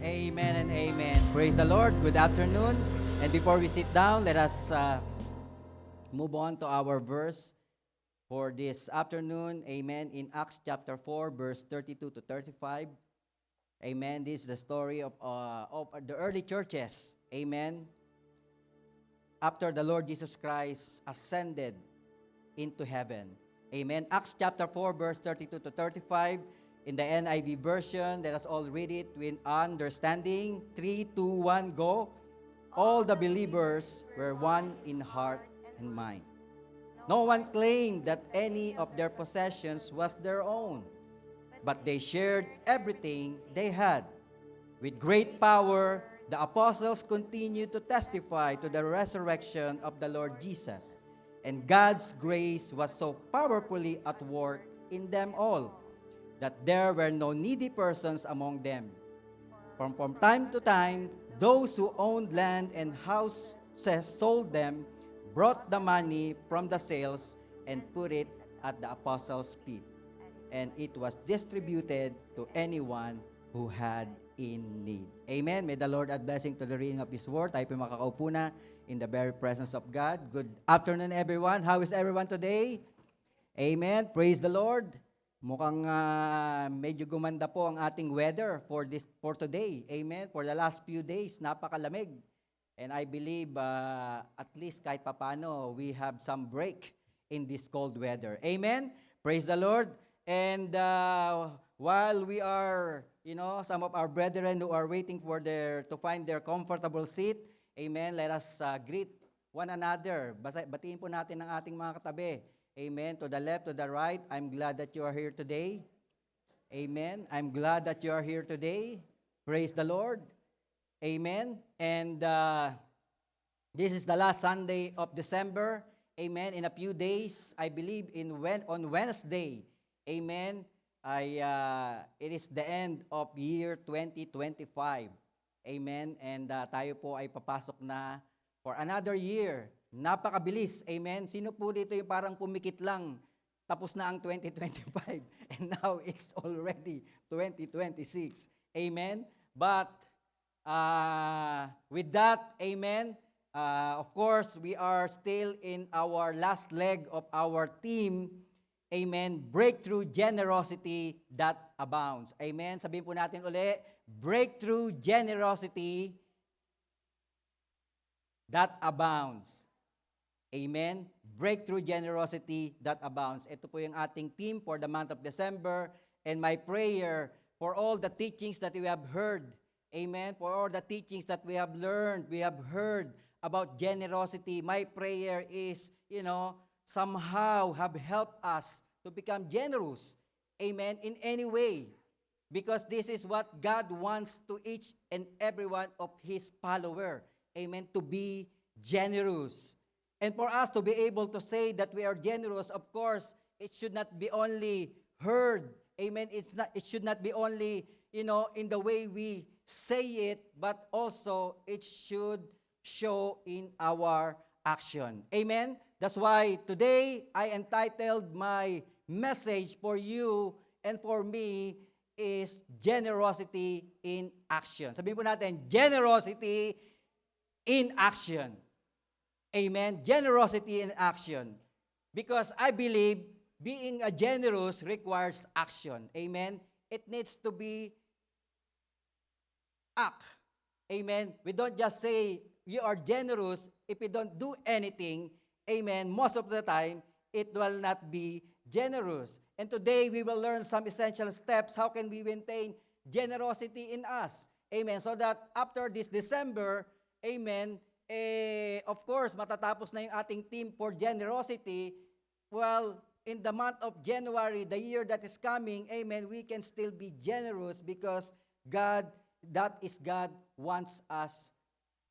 Amen and amen. Praise the Lord. Good afternoon. And before we sit down, let us move on to our verse for this afternoon. Amen. In Acts chapter 4, verse 32 to 35. Amen. This is the story of the early churches. Amen. After the Lord Jesus Christ ascended into heaven. Amen. Acts chapter 4, verse 32 to 35. In the NIV version, let us all read it with understanding. 3, 2, 1, go. All the believers were one in heart and mind. No one claimed that any of their possessions was their own, but they shared everything they had. With great power, the apostles continued to testify to the resurrection of the Lord Jesus, and God's grace was so powerfully at work in them all that there were no needy persons among them. From time to time, those who owned land and houses sold them, brought the money from the sales, and put it at the apostles' feet. And it was distributed to anyone who had in need. Amen. May the Lord add blessing to the reading of His Word. Tayo po makakaupo na in the very presence of God. Good afternoon, everyone. How is everyone today? Amen. Praise the Lord. Mukhang medyo gumanda po ang ating weather for today. Amen. For the last few days, napakalamig. And I believe at least kahit papano, we have some break in this cold weather. Amen. Praise the Lord. And while we are, some of our brethren who are waiting to find their comfortable seat, amen, let us greet one another. Batiin po natin ang ating mga katabi. Amen. To the left, to the right, I'm glad that you are here today. Amen. I'm glad that you are here today. Praise the Lord. Amen. And this is the last Sunday of December. Amen. In a few days, I believe on Wednesday, amen, it is the end of year 2025. Amen. And tayo po ay papasok na for another year. Napakabilis. Amen. Sino po dito yung parang pumikit lang, tapos na ang 2025 and now it's already 2026. Amen. But with that, amen, of course, we are still in our last leg of our theme, amen, breakthrough generosity that abounds. Amen. Sabihin po natin uli, breakthrough generosity that abounds. Amen. Breakthrough generosity that abounds. Ito po yung ating theme for the month of December, and my prayer for all the teachings that we have heard. Amen. For all the teachings that we have learned, we have heard about generosity. My prayer is, somehow have helped us to become generous. Amen. In any way. Because this is what God wants to each and every one of His followers. Amen. To be generous. And for us to be able to say that we are generous, of course, it should not be only heard. Amen. It should not be only, in the way we say it, but also it should show in our action. Amen. That's why today I entitled my message for you and for me is generosity in action. Sabihin po natin, generosity in action. Amen. Generosity in action. Because I believe being a generous requires action. Amen. It needs to be act. Amen. We don't just say you are generous if you don't do anything. Amen. Most of the time, it will not be generous. And today, we will learn some essential steps. How can we maintain generosity in us? Amen. So that after this December, amen, of course, matatapos na yung ating theme for generosity. Well, in the month of January, the year that is coming, amen, we can still be generous because God wants us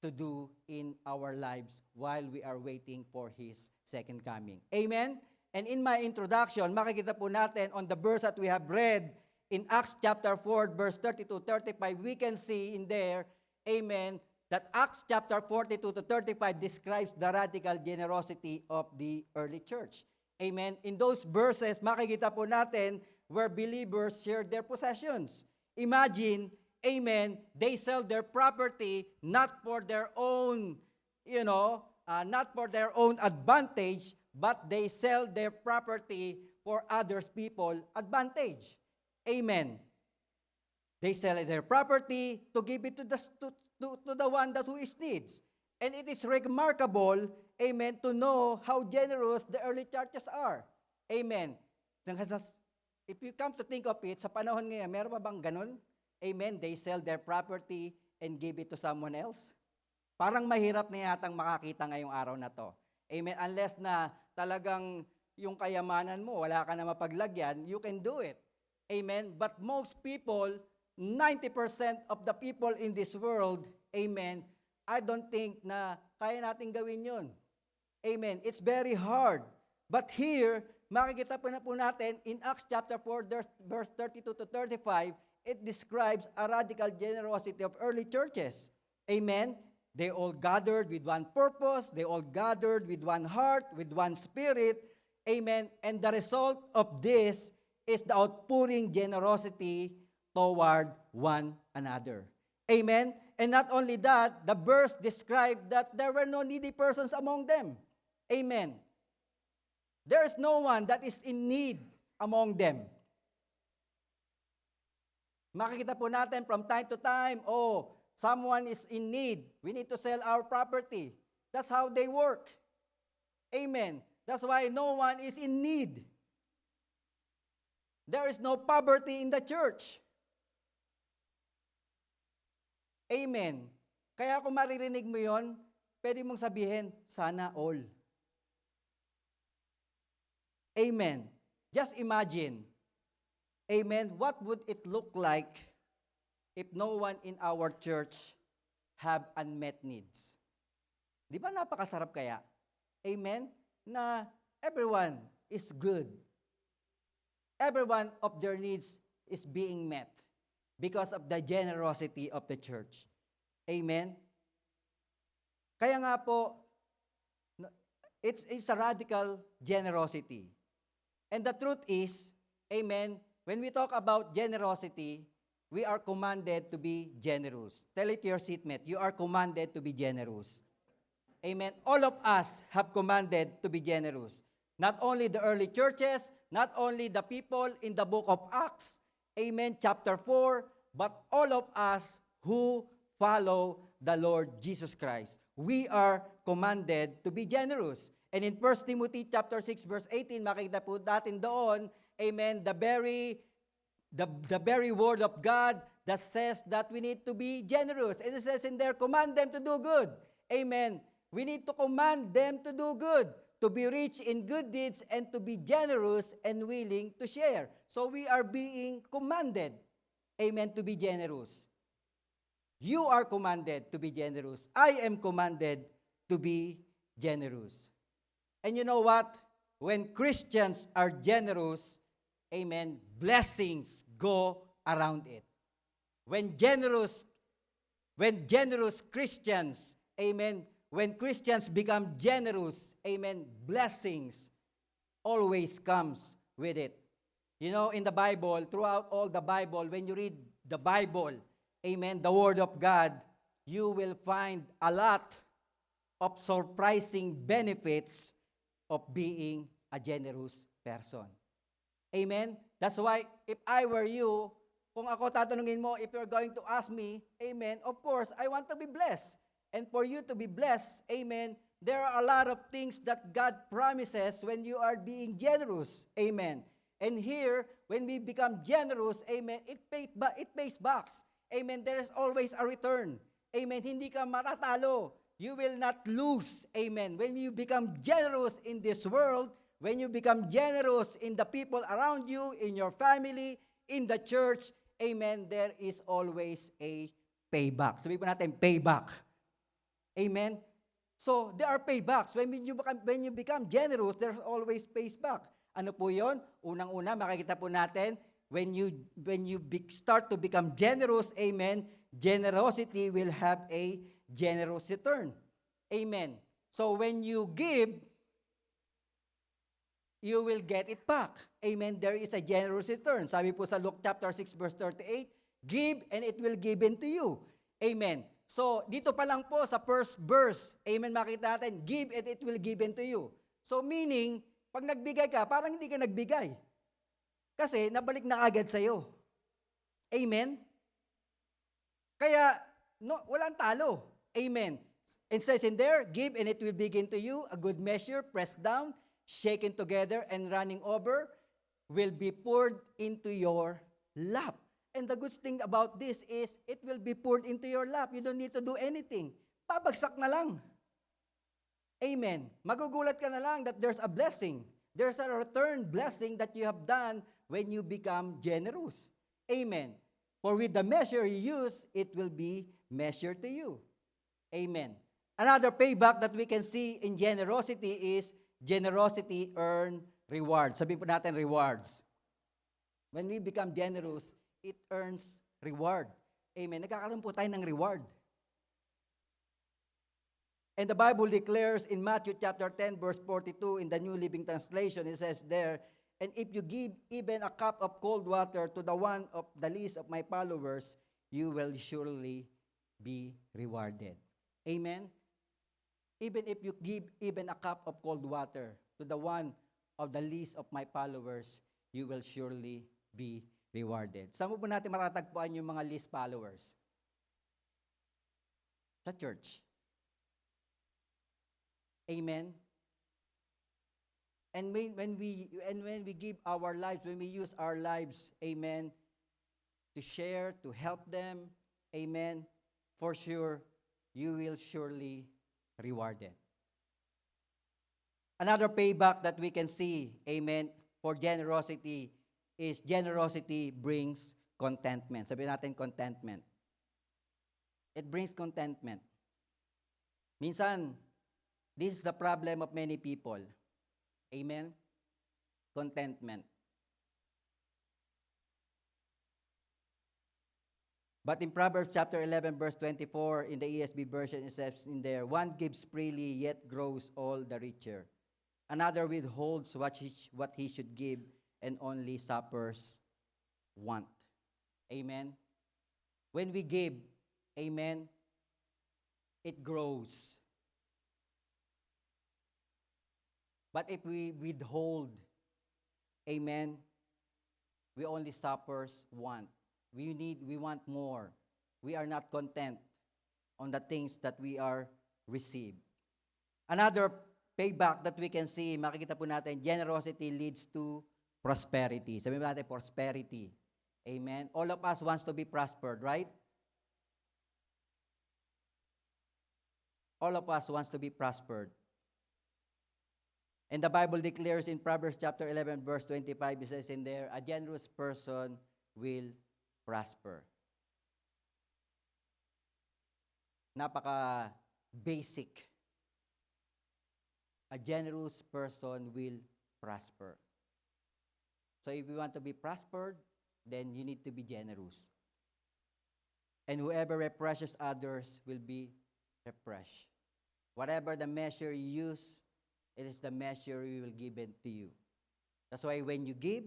to do in our lives while we are waiting for His second coming. Amen? And in my introduction, makikita po natin on the verse that we have read in Acts chapter 4, verse 32-35, we can see in there, amen, that Acts chapter 42 to 35 describes the radical generosity of the early church. Amen. In those verses, makikita po natin where believers shared their possessions. Imagine amen, they sell their property not for their own, not for their own advantage, but they sell their property for others people advantage. Amen. They sell their property to give it to the one that who is needs. And it is remarkable, amen, to know how generous the early churches are. Amen. If you come to think of it, sa panahon ngayon, meron pa bang ganun? Amen. They sell their property and give it to someone else. Parang mahirap na yatang makakita ngayong araw na to. Amen. Unless na talagang yung kayamanan mo, wala ka na mapaglagyan, you can do it. Amen. But most people, 90% of the people in this world, amen, I don't think na kaya natin gawin yun. Amen. It's very hard. But here, makikita po natin in Acts chapter 4, verse 32 to 35, it describes a radical generosity of early churches. Amen. They all gathered with one purpose. They all gathered with one heart, with one spirit. Amen. And the result of this is the outpouring generosity toward one another. Amen. And not only that, the verse described that there were no needy persons among them. Amen. There is no one that is in need among them. Makikita po natin from time to time, someone is in need. We need to sell our property. That's how they work. Amen. That's why no one is in need. There is no poverty in the church. Amen. Kaya kung maririnig mo yon, pwede mong sabihin, sana all. Amen. Just imagine, amen, what would it look like if no one in our church have unmet needs? Di ba napakasarap kaya? Amen? Na everyone is good. Everyone of their needs is being met because of the generosity of the church. Amen? Kaya nga po, it's a radical generosity. And the truth is, amen, when we talk about generosity, we are commanded to be generous. Tell it to your seatmate, you are commanded to be generous. Amen. All of us have commanded to be generous. Not only the early churches, not only the people in the book of Acts, amen, chapter 4, but all of us who follow the Lord Jesus Christ. We are commanded to be generous. And in 1 Timothy chapter 6 verse 18, makikita po natin doon, amen, the very word of God that says that we need to be generous. And it says in there, command them to do good. Amen. We need to command them to do good, to be rich in good deeds, and to be generous and willing to share. So we are being commanded, amen, to be generous. You are commanded to be generous. I am commanded to be generous. And you know what? When Christians are generous, amen, blessings go around it. When generous Christians, amen, when Christians become generous, amen, blessings always comes with it. You know, in the Bible, throughout all the Bible, when you read the Bible, amen, the Word of God, you will find a lot of surprising benefits of being a generous person. Amen? That's why, if I were you, kung ako tatanungin mo, if you're going to ask me, amen, of course, I want to be blessed. And for you to be blessed, amen, there are a lot of things that God promises when you are being generous. Amen. And here, when we become generous, amen, it pays back. Amen. There is always a return. Amen. Hindi ka matatalo. You will not lose. Amen. When you become generous in this world, when you become generous in the people around you, in your family, in the church, amen, there is always a payback. Sabihin po natin, payback. Amen. So, there are paybacks. When you become generous, there's always payback. Ano po yon? Unang-una, makikita po natin, when you start to become generous, amen, generosity will have a generous return. Amen. So, when you give, you will get it back. Amen. There is a generous return. Sabi po sa Luke chapter 6 verse 38, Give and it will given to you. Amen. So, dito pa lang po sa first verse, amen, makita natin, give and it will given to you. So, meaning, pag nagbigay ka, parang hindi ka nagbigay. Kasi, nabalik na agad sa'yo. Amen? Kaya, no, walang talo. Amen. It says in there, give and it will begin to you, a good measure, pressed down, shaken together, and running over, will be poured into your lap. And the good thing about this is, it will be poured into your lap. You don't need to do anything. Babagsak na lang. Amen. Magugulat ka na lang that there's a blessing. There's a return blessing that you have done when you become generous. Amen. For with the measure you use, it will be measured to you. Amen. Another payback that we can see in generosity is generosity earn rewards. Sabihin po natin rewards. When we become generous, it earns reward. Amen. Nagkakaroon po tayo ng reward. And the Bible declares in Matthew chapter 10 verse 42 in the New Living Translation, it says there, and if you give even a cup of cold water to the one of the least of my followers, you will surely be rewarded. Amen? Even if you give even a cup of cold water to the one of the least of my followers, you will surely be rewarded. Saan po natin matatagpuan yung mga least followers? Sa church. Amen? And when we give our lives, when we use our lives, amen, to share, to help them, amen, for sure, you will surely rewarded. Another payback that we can see, amen, for generosity is generosity brings contentment. Sabihin natin contentment. It brings contentment. Minsan, this is the problem of many people. Amen? Contentment. But in Proverbs chapter 11 verse 24 in the ESV version, it says in there, one gives freely yet grows all the richer. Another withholds what he should give and only suffers want. Amen? When we give, amen, it grows. But if we withhold, amen, we only suffers want. We want more. We are not content on the things that we are received. Another payback that we can see, makikita po natin, generosity leads to prosperity. Sabihin mo natin, prosperity. Amen? All of us wants to be prospered, right? All of us wants to be prospered. And the Bible declares in Proverbs chapter 11 verse 25, it says in there, a generous person will prosper. Napaka-basic. A generous person will prosper. So if you want to be prospered, then you need to be generous. And whoever refreshes others will be refreshed. Whatever the measure you use, it is the measure we will give it to you. That's why when you give,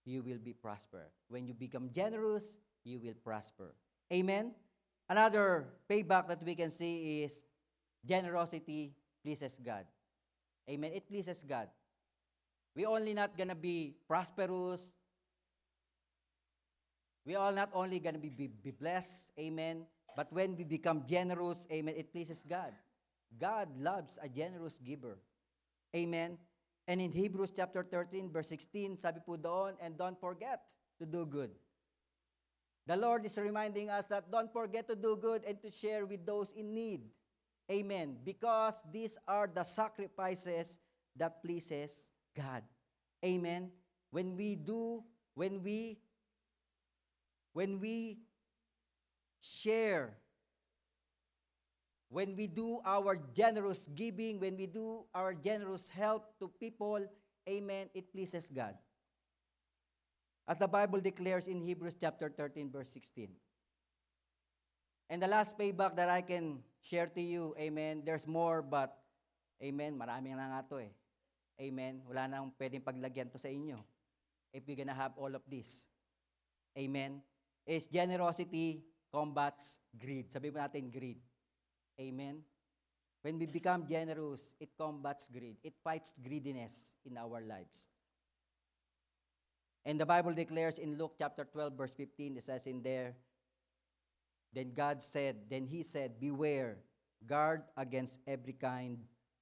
you will be prosper. When you become generous, you will prosper. Amen? Another payback that we can see is generosity pleases God. Amen? It pleases God. We only not gonna be prosperous. We all not only gonna be blessed. Amen? But when we become generous, amen, it pleases God. God loves a generous giver. Amen? And in Hebrews chapter 13, verse 16, sabi po doon, and don't forget to do good. The Lord is reminding us that don't forget to do good and to share with those in need. Amen. Because these are the sacrifices that pleases God. Amen. When we share, when we do our generous giving, when we do our generous help to people, amen, it pleases God. As the Bible declares in Hebrews chapter 13, verse 16. And the last payback that I can share to you, amen, there's more, but, amen, marami na nga to eh. Amen, wala nang pwedeng paglagyan to sa inyo. if we're gonna have all of this. Amen? Is generosity combats greed. Sabi mo natin greed. Amen? When we become generous, it combats greed. It fights greediness in our lives. And the Bible declares in Luke chapter 12, verse 15, it says in there, then he said, beware, guard against every kind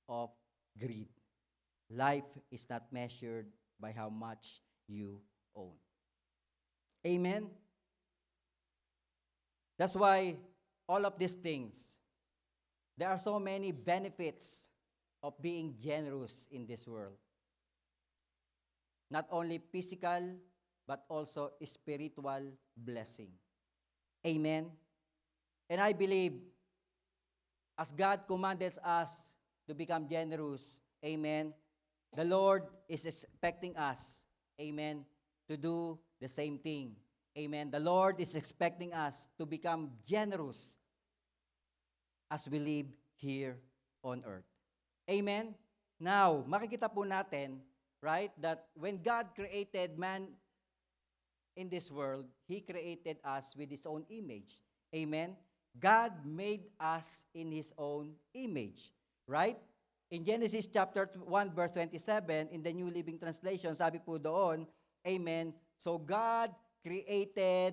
of greed. Life is not measured by how much you own. Amen? That's why all of these things, there are so many benefits of being generous in this world. Not only physical, but also spiritual blessing. Amen? And I believe, as God commanded us to become generous, amen, the Lord is expecting us, amen, to do the same thing. Amen. The Lord is expecting us to become generous as we live here on earth. Amen? Now, makikita po natin, right, that when God created man in this world, He created us with His own image. Amen? God made us in His own image. Right? In Genesis chapter 1, verse 27, in the New Living Translation, sabi po doon, amen, so God created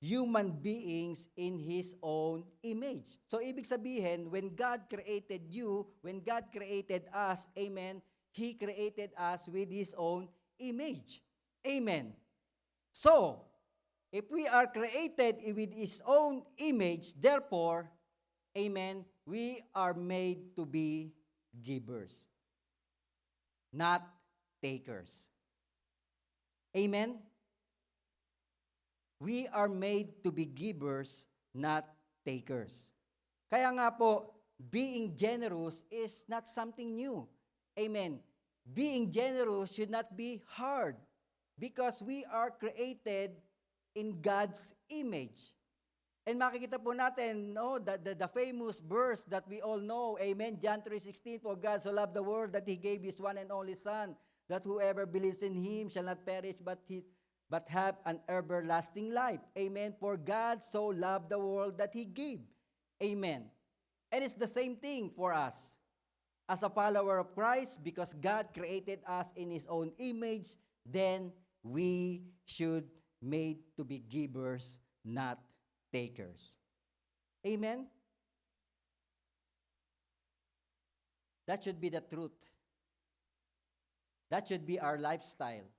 human beings in His own image. So, ibig sabihin, when God created you, when God created us, amen, He created us with His own image. Amen. So, if we are created with His own image, therefore, amen, we are made to be givers, not takers. Amen? We are made to be givers, not takers. Kaya nga po, being generous is not something new. Amen. Being generous should not be hard because we are created in God's image. And makikita po natin, no, the famous verse that we all know, amen, John 3:16, for God so loved the world that He gave His one and only Son, that whoever believes in Him shall not perish but have an everlasting life. Amen. For God so loved the world that He gave. Amen. And it's the same thing for us. As a follower of Christ, because God created us in His own image, then we should made to be givers, not takers. Amen? That should be the truth. That should be our lifestyle.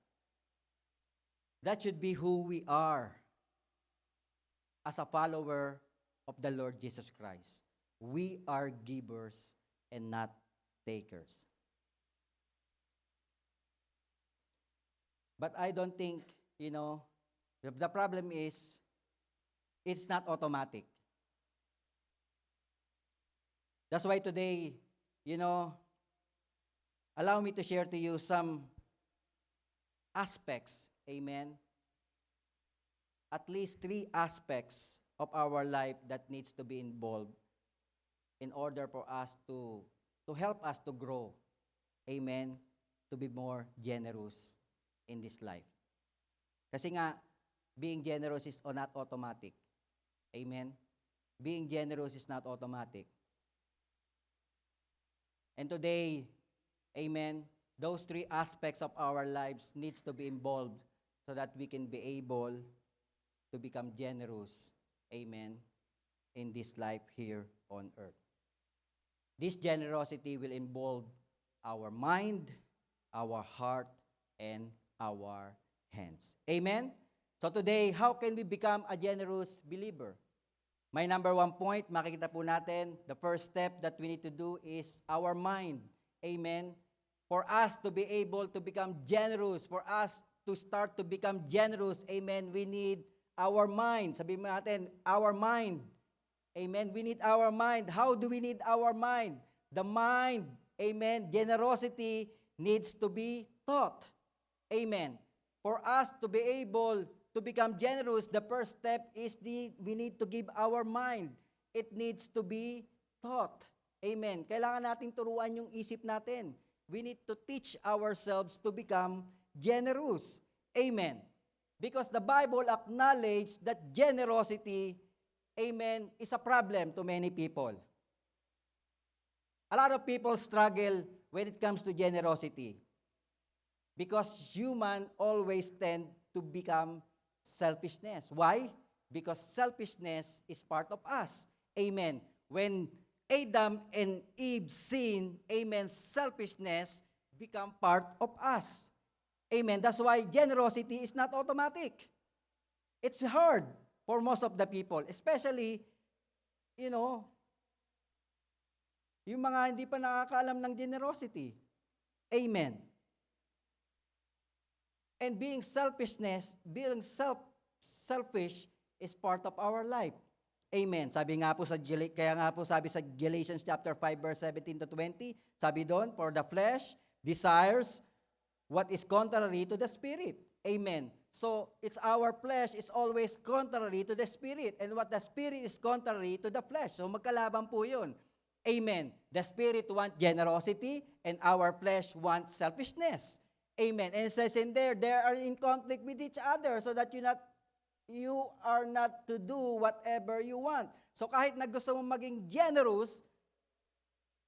That should be who we are as a follower of the Lord Jesus Christ. We are givers and not takers. But I don't think, the problem is, it's not automatic. That's why today, allow me to share to you some aspects, amen, at least 3 aspects of our life that needs to be involved in order for us to help us to grow, amen, to be more generous in this life. Kasi nga, being generous is not automatic. Amen? Being generous is not automatic. And today, amen, those 3 aspects of our lives needs to be involved so that we can be able to become generous, amen, in this life here on earth. This generosity will involve our mind, our heart, and our hands. Amen? So today, how can we become a generous believer? My number 1 point, makikita po natin, the first step that we need to do is our mind. Amen? For us to be able to become generous, for us to start to become generous, amen, we need our mind. Sabihin mo natin, our mind. Amen? We need our mind. How do we need our mind? The mind, amen, generosity needs to be taught. Amen. For us to be able to become generous, the first step is we need to give our mind. It needs to be taught. Amen. Kailangan nating turuan yung isip natin. We need to teach ourselves to become generous. Amen. Because the Bible acknowledges that generosity, amen, is a problem to many people. A lot of people struggle when it comes to generosity because human always tend to become selfishness. Why? Because selfishness is part of us. Amen. When Adam and Eve sinned, amen, selfishness become part of us. Amen. That's why generosity is not automatic. It's hard for most of the people, especially, yung mga hindi pa nakakaalam ng generosity. Amen. And being selfish is part of our life. Amen. Sabi nga po kaya nga po sabi sa Galatians chapter 5 verse 17 to 20, sabi doon, for the flesh desires what is contrary to the Spirit. Amen. So, it's our flesh is always contrary to the Spirit. And what the Spirit is contrary to the flesh. So, magkalaban po yun. Amen. The Spirit wants generosity and our flesh wants selfishness. Amen. And it says in there, they are in conflict with each other so that you are not to do whatever you want. So, kahit na gusto mong maging generous,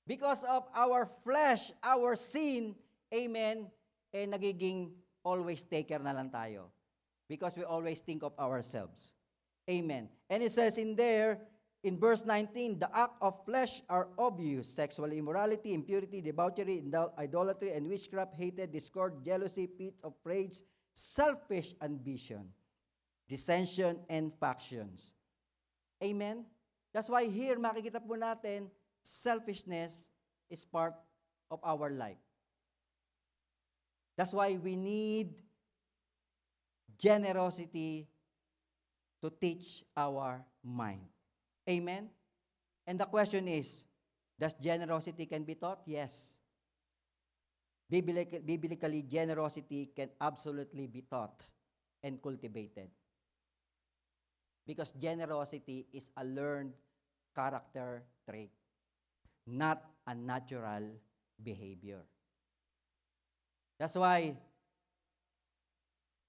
because of our flesh, our sin, amen, nagiging always taker na lang tayo. Because we always think of ourselves. Amen. And it says in there, in verse 19, the act of flesh are obvious: sexual immorality, impurity, debauchery, idolatry, and witchcraft, hatred, discord, jealousy, fits of rage, selfish ambition, dissension, and factions. Amen? That's why here makikita po natin, selfishness is part of our life. That's why we need generosity to teach our mind. Amen? And the question is, does generosity can be taught? Yes. Biblically, generosity can absolutely be taught and cultivated. Because generosity is a learned character trait, not a natural behavior. That's why,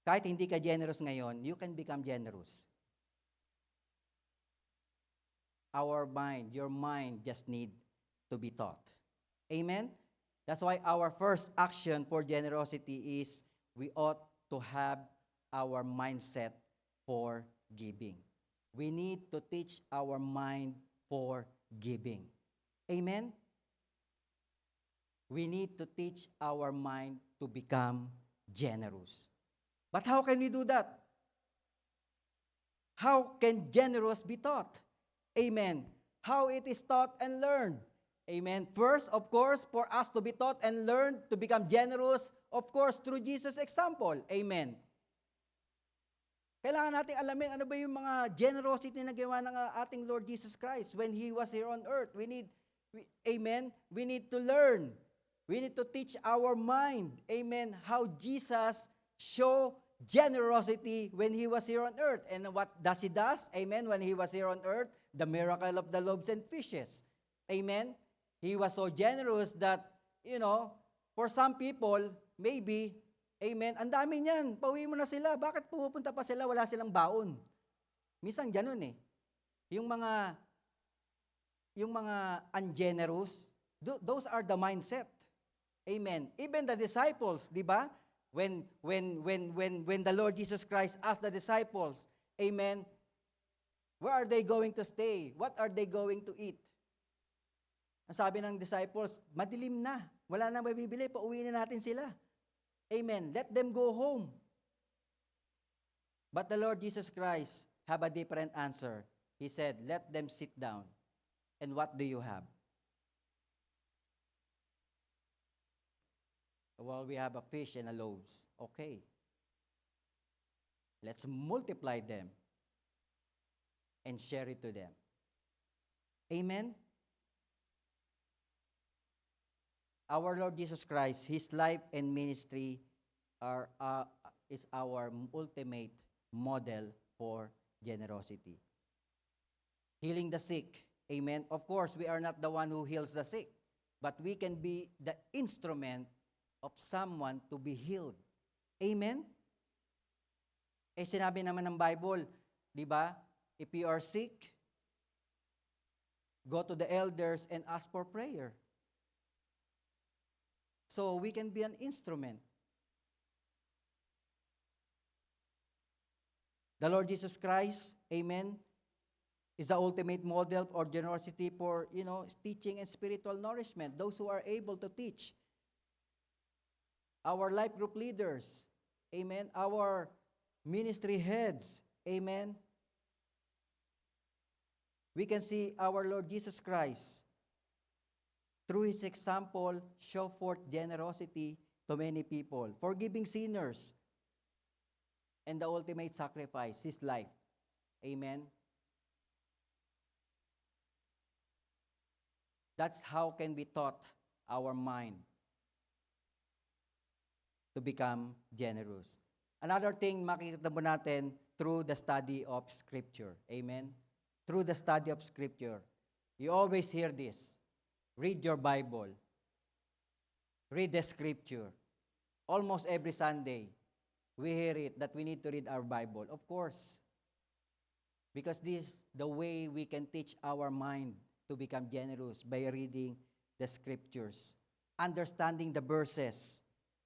kahit hindi ka generous ngayon, you can become generous. Your mind just need to be taught. Amen? That's why our first action for generosity is we ought to have our mindset for giving. We need to teach our mind for giving. Amen? We need to teach our mind to become generous. But how can we do that? How can generous be taught? Amen. How it is taught and learned. Amen. First, of course, for us to be taught and learned to become generous, of course, through Jesus' example. Amen. Kailangan natin alamin ano ba yung mga generosity na gawa ng ating Lord Jesus Christ when He was here on earth. Amen. We need to learn. We need to teach our mind, amen, how Jesus show generosity when He was here on earth. And what does He does? Amen, when He was here on earth, the miracle of the loaves and fishes. Amen. He was so generous that, for some people, maybe, amen, ang dami niyan, pauwi mo na sila. Bakit pumupunta pa sila? Wala silang baon. Minsan ganun eh. Yung mga ungenerous, those are the mindset. Amen. Even the disciples, di ba? When the Lord Jesus Christ asked the disciples, amen, where are they going to stay? What are they going to eat? Ang sabi ng disciples, madilim na. Wala nang mabibili. Pauwi na natin sila. Amen. Let them go home. But the Lord Jesus Christ have a different answer. He said, let them sit down. And what do you have? Well, we have a fish and a loaves. Okay. Let's multiply them and share it to them. Amen? Our Lord Jesus Christ, His life and ministry is our ultimate model for generosity. Healing the sick. Amen? Of course, we are not the one who heals the sick, but we can be the instrument of someone to be healed. Amen? Eh sinabi naman ng Bible, di ba? If you are sick, go to the elders and ask for prayer. So we can be an instrument. The Lord Jesus Christ, amen, is the ultimate model or generosity for, teaching and spiritual nourishment. Those who are able to teach. Our life group leaders, amen, our ministry heads, amen. We can see our Lord Jesus Christ, through His example, show forth generosity to many people, forgiving sinners, and the ultimate sacrifice, His life. Amen. That's how can we taught our mind to become generous. Another thing makikita mo natin through the study of Scripture. Amen? Through the study of Scripture. You always hear this. Read your Bible. Read the Scripture. Almost every Sunday, we hear it that we need to read our Bible. Of course. Because this is the way we can teach our mind to become generous by reading the Scriptures. Understanding the verses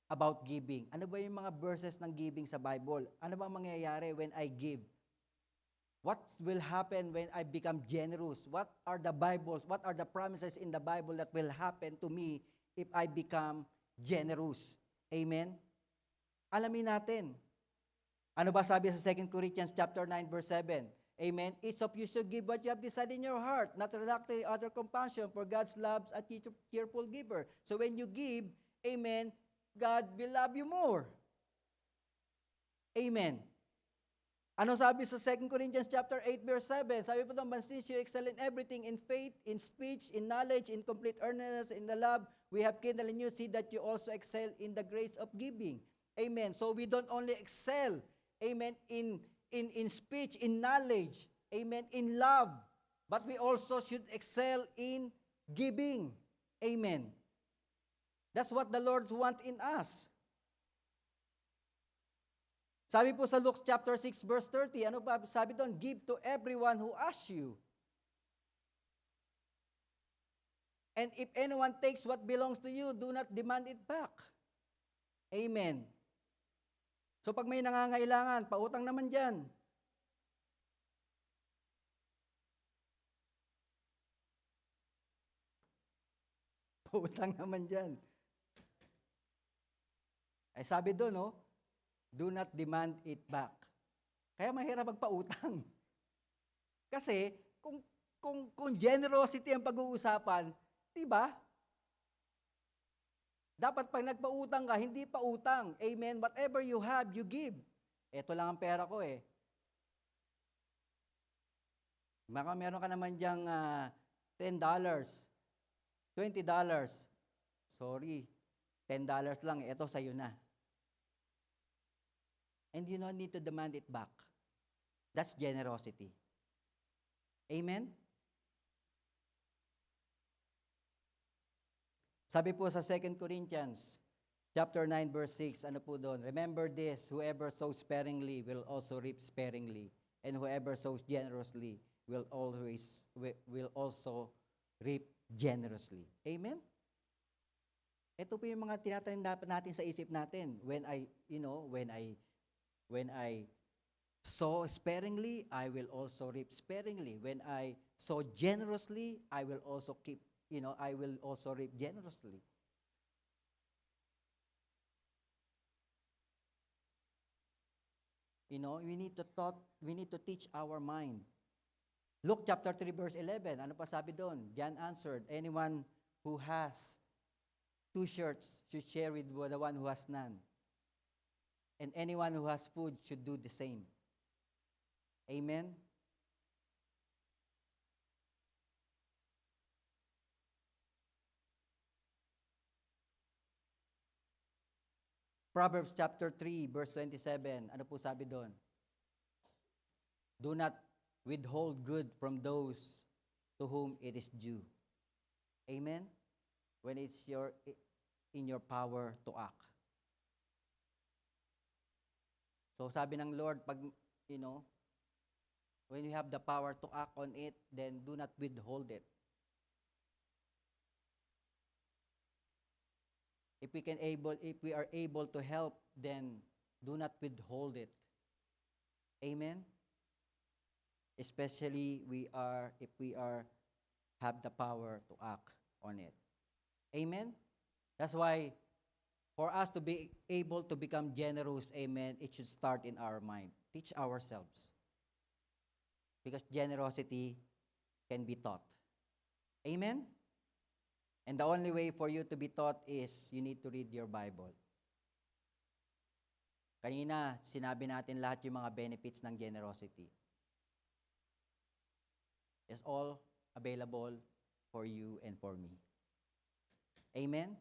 about giving. Ano ba yung mga verses ng giving sa Bible? Ano ba mangyayari when I give? What will happen when I become generous? What are the Bibles? What are the promises in the Bible that will happen to me if I become generous? Amen? Alamin natin. Ano ba sabi sa 2 Corinthians chapter 9 verse 7? Amen? Each of you should give what you have decided in your heart, not reluctantly other compassion, for God's loves a cheerful giver. So when you give, amen, God will love you more. Amen. Ano sabi sa 2 Corinthians chapter 8 verse 7? Sabi po doon, "But since you excel in everything, in faith, in speech, in knowledge, in complete earnestness, in the love, we have kindled in you, see that you also excel in the grace of giving." Amen. So we don't only excel, amen, in speech, in knowledge, amen, in love, but we also should excel in giving. Amen. That's what the Lord wants in us. Sabi po sa Luke chapter 6 verse 30, ano pa sabi doon? Give to everyone who asks you. And if anyone takes what belongs to you, do not demand it back. Amen. So pag may nangangailangan, pautang naman dyan. Pautang naman dyan. Ay sabi doon, no? Do not demand it back. Kaya mahirap magpautang. Kasi kung generosity ang pag-uusapan, 'di ba? Dapat pag nagpautang ka, hindi pa utang. Amen. Whatever you have, you give. Ito lang ang pera ko eh. Baka meron ka naman diyang $10, $20. Sorry, $10 lang. Ito sa'yo na. And you don't need to demand it back. That's generosity. Amen? Sabi po sa 2 Corinthians chapter 9 verse 6, ano po doon? Remember this, whoever sows sparingly will also reap sparingly, and whoever sows generously will also reap generously. Amen? Ito po yung mga tinatanim dapat natin sa isip natin. When I sow sparingly, I will also reap sparingly. When I sow generously, I will also reap generously. We need to teach our mind. Luke chapter 3 verse 11, ano pa sabi doon? John answered, anyone who has 2 shirts should share with the one who has none. And anyone who has food should do the same. Amen? Proverbs chapter 3, verse 27, ano po sabi doon? Do not withhold good from those to whom it is due. Amen? When it's in your power to act. So sabi ng Lord, pag, you know, when you have the power to act on it, then do not withhold it. If we are able to help, then do not withhold it. Amen. Especially if we are have the power to act on it. Amen. That's why for us to be able to become generous, amen, it should start in our mind. Teach ourselves. Because generosity can be taught. Amen? And the only way for you to be taught is you need to read your Bible. Kanina, sinabi natin lahat yung mga benefits ng generosity. It's all available for you and for me. Amen?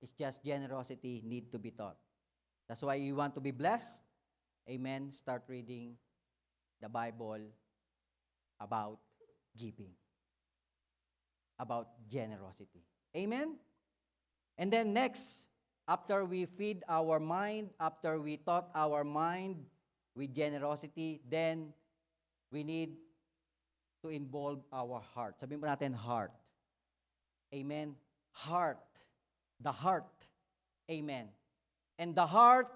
It's just generosity need to be taught. That's why you want to be blessed. Amen. Start reading the Bible about giving, about generosity. Amen? And then next, after we feed our mind, after we taught our mind with generosity, then we need to involve our heart. Sabihin po natin, heart. Amen? Heart. The heart. Amen. And the heart,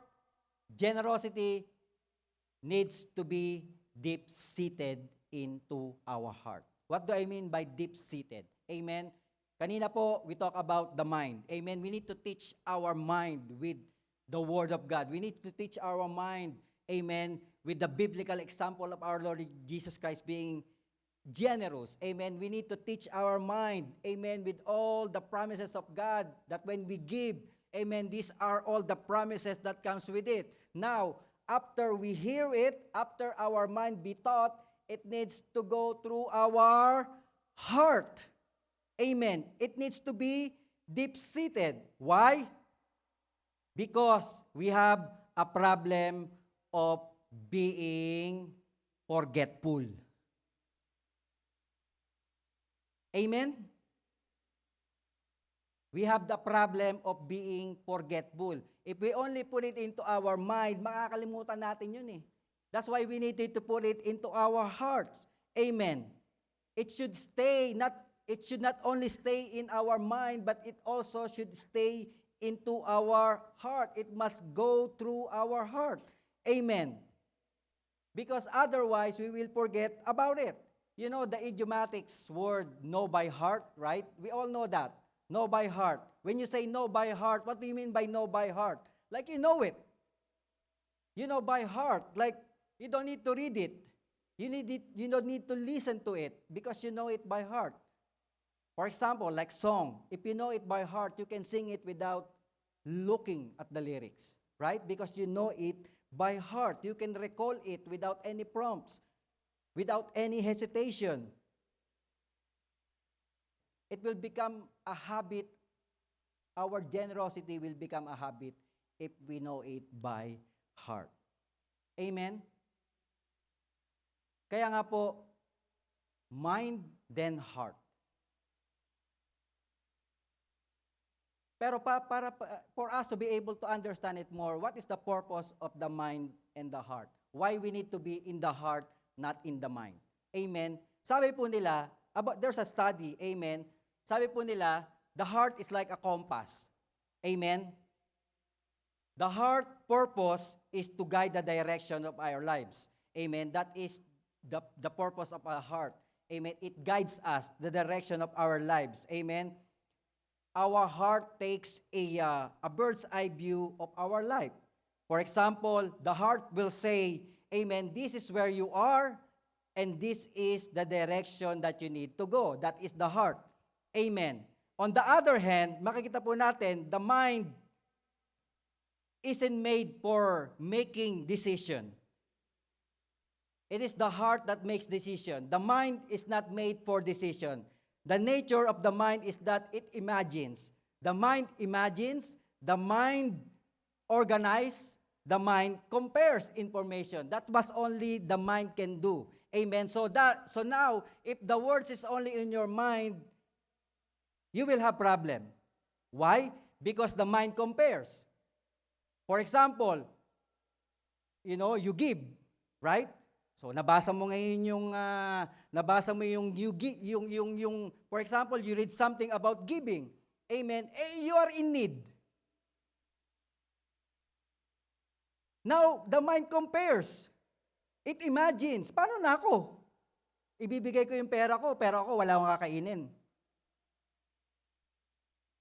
generosity, needs to be deep-seated into our heart. What do I mean by deep-seated? Amen? Kanina po, we talk about the mind. Amen? We need to teach our mind with the Word of God. We need to teach our mind, amen, with the biblical example of our Lord Jesus Christ being generous. Amen? We need to teach our mind, amen, with all the promises of God that when we give, amen, these are all the promises that comes with it. Now, after we hear it, after our mind be taught, it needs to go through our heart. Amen. It needs to be deep-seated. Why? Because we have a problem of being forgetful. Amen? We have the problem of being forgetful. If we only put it into our mind, makakalimutan natin yun eh. That's why we needed to put it into our hearts. Amen. It should not only stay in our mind, but it also should stay into our heart. It must go through our heart. Amen. Because otherwise, we will forget about it. You know the idiomatics word, know by heart, right? We all know that. Know by heart. When you say know by heart, what do you mean by know by heart? Like you know it. You know by heart. Like you don't need to read it. You don't need to listen to it because you know it by heart. For example, like song. If you know it by heart, you can sing it without looking at the lyrics. Right? Because you know it by heart. You can recall it without any prompts. Without any hesitation. It will become a habit. Our generosity will become a habit if we know it by heart. Amen? Kaya nga po, mind then heart. Pero for us to be able to understand it more, what is the purpose of the mind and the heart? Why we need to be in the heart, not in the mind? Amen? Sabi po nila, there's a study, amen? Sabi po nila, the heart is like a compass. Amen? The heart purpose is to guide the direction of our lives. Amen? That is the purpose of our heart. Amen? It guides us, the direction of our lives. Amen? Our heart takes a bird's eye view of our life. For example, the heart will say, amen, this is where you are, and this is the direction that you need to go. That is the heart. Amen. On the other hand, makikita po natin, the mind isn't made for making decision. It is the heart that makes decision. The mind is not made for decision. The nature of the mind is that it imagines. The mind imagines, the mind organizes, the mind compares information. That was only the mind can do. Amen. So now, if the words is only in your mind, you will have problem. Why? Because the mind compares. For example, you give, right? So nabasa mo ngayon yung for example, you read something about giving. Amen. You are in need. Now, the mind compares. It imagines, paano na ako? Ibibigay ko yung pera ko, pero ako wala akong kakainin.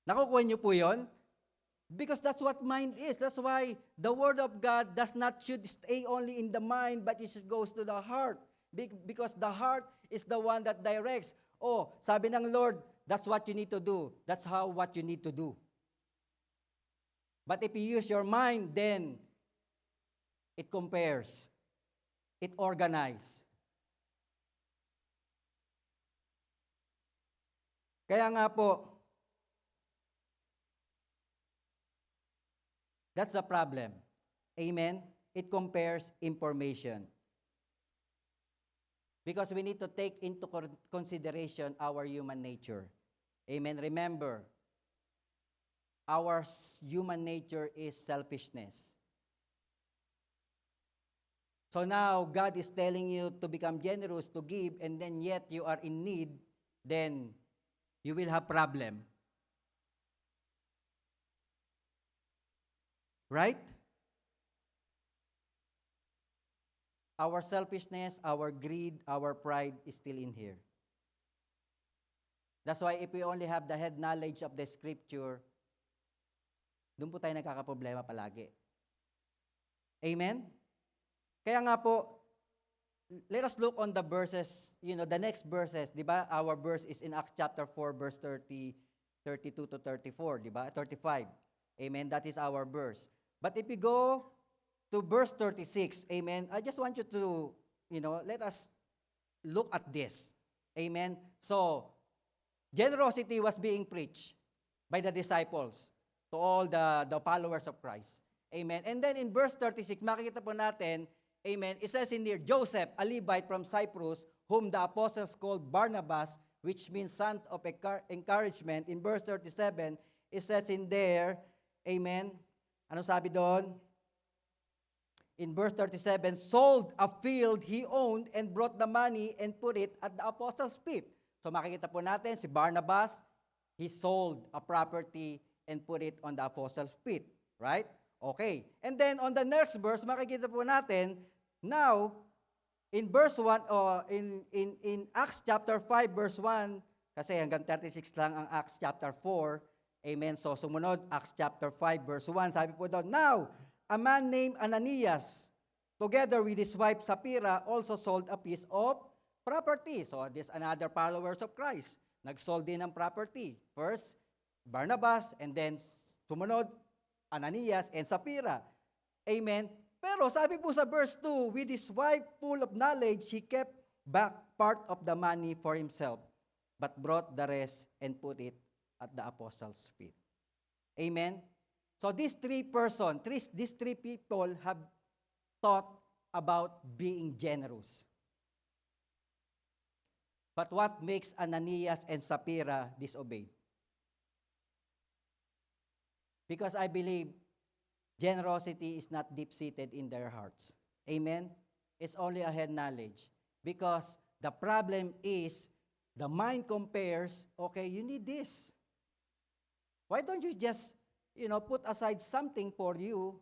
Nakukuha niyo po yon? Because that's what mind is. That's why the Word of God should stay only in the mind, but it should goes to the heart. Because the heart is the one that directs. Oh, sabi ng Lord, that's what you need to do. That's what you need to do. But if you use your mind, then it compares. It organizes. Kaya nga po, that's the problem. Amen? It compares information. Because we need to take into consideration our human nature. Amen? Remember, our human nature is selfishness. So now, God is telling you to become generous, to give, and then yet you are in need, then you will have problem. Right? Our selfishness, our greed, our pride is still in here. That's why if we only have the head knowledge of the scripture, doon po tayo nagkakaproblema palagi. Amen? Kaya nga po, let us look on the verses, the next verses, di ba? Our verse is in Acts chapter 4, verse 32 to 34, di ba? 35. Amen? That is our verse. But if you go to verse 36, amen, I just want you to, let us look at this. Amen? So, generosity was being preached by the disciples to all the followers of Christ. Amen? And then in verse 36, makikita po natin, amen, it says in there, Joseph, a Levite from Cyprus, whom the apostles called Barnabas, which means son of encouragement. In verse 37, it says in there, amen, ano sabi doon? In verse 37, sold a field he owned and brought the money and put it at the apostles' feet. So makikita po natin, si Barnabas, he sold a property and put it on the apostles' feet. Right? Okay. And then on the next verse, makikita po natin, now, in verse 1, in Acts chapter 5, verse 1, kasi hanggang 36 lang ang Acts chapter 4, amen. So sumunod, Acts chapter 5, verse 1, sabi po doon, now, a man named Ananias, together with his wife Sapphira, also sold a piece of property. So this another followers of Christ. Nag-sold din ng property. First, Barnabas, and then sumunod, Ananias and Sapphira. Amen. Pero sabi po sa verse 2, with his wife full of knowledge, he kept back part of the money for himself, but brought the rest and put it at the apostles' feet. Amen. So these three people have thought about being generous. But what makes Ananias and Sapphira disobey? Because I believe generosity is not deep-seated in their hearts. Amen? It's only a head knowledge. Because the problem is, the mind compares, okay, you need this. Why don't you just, put aside something for you,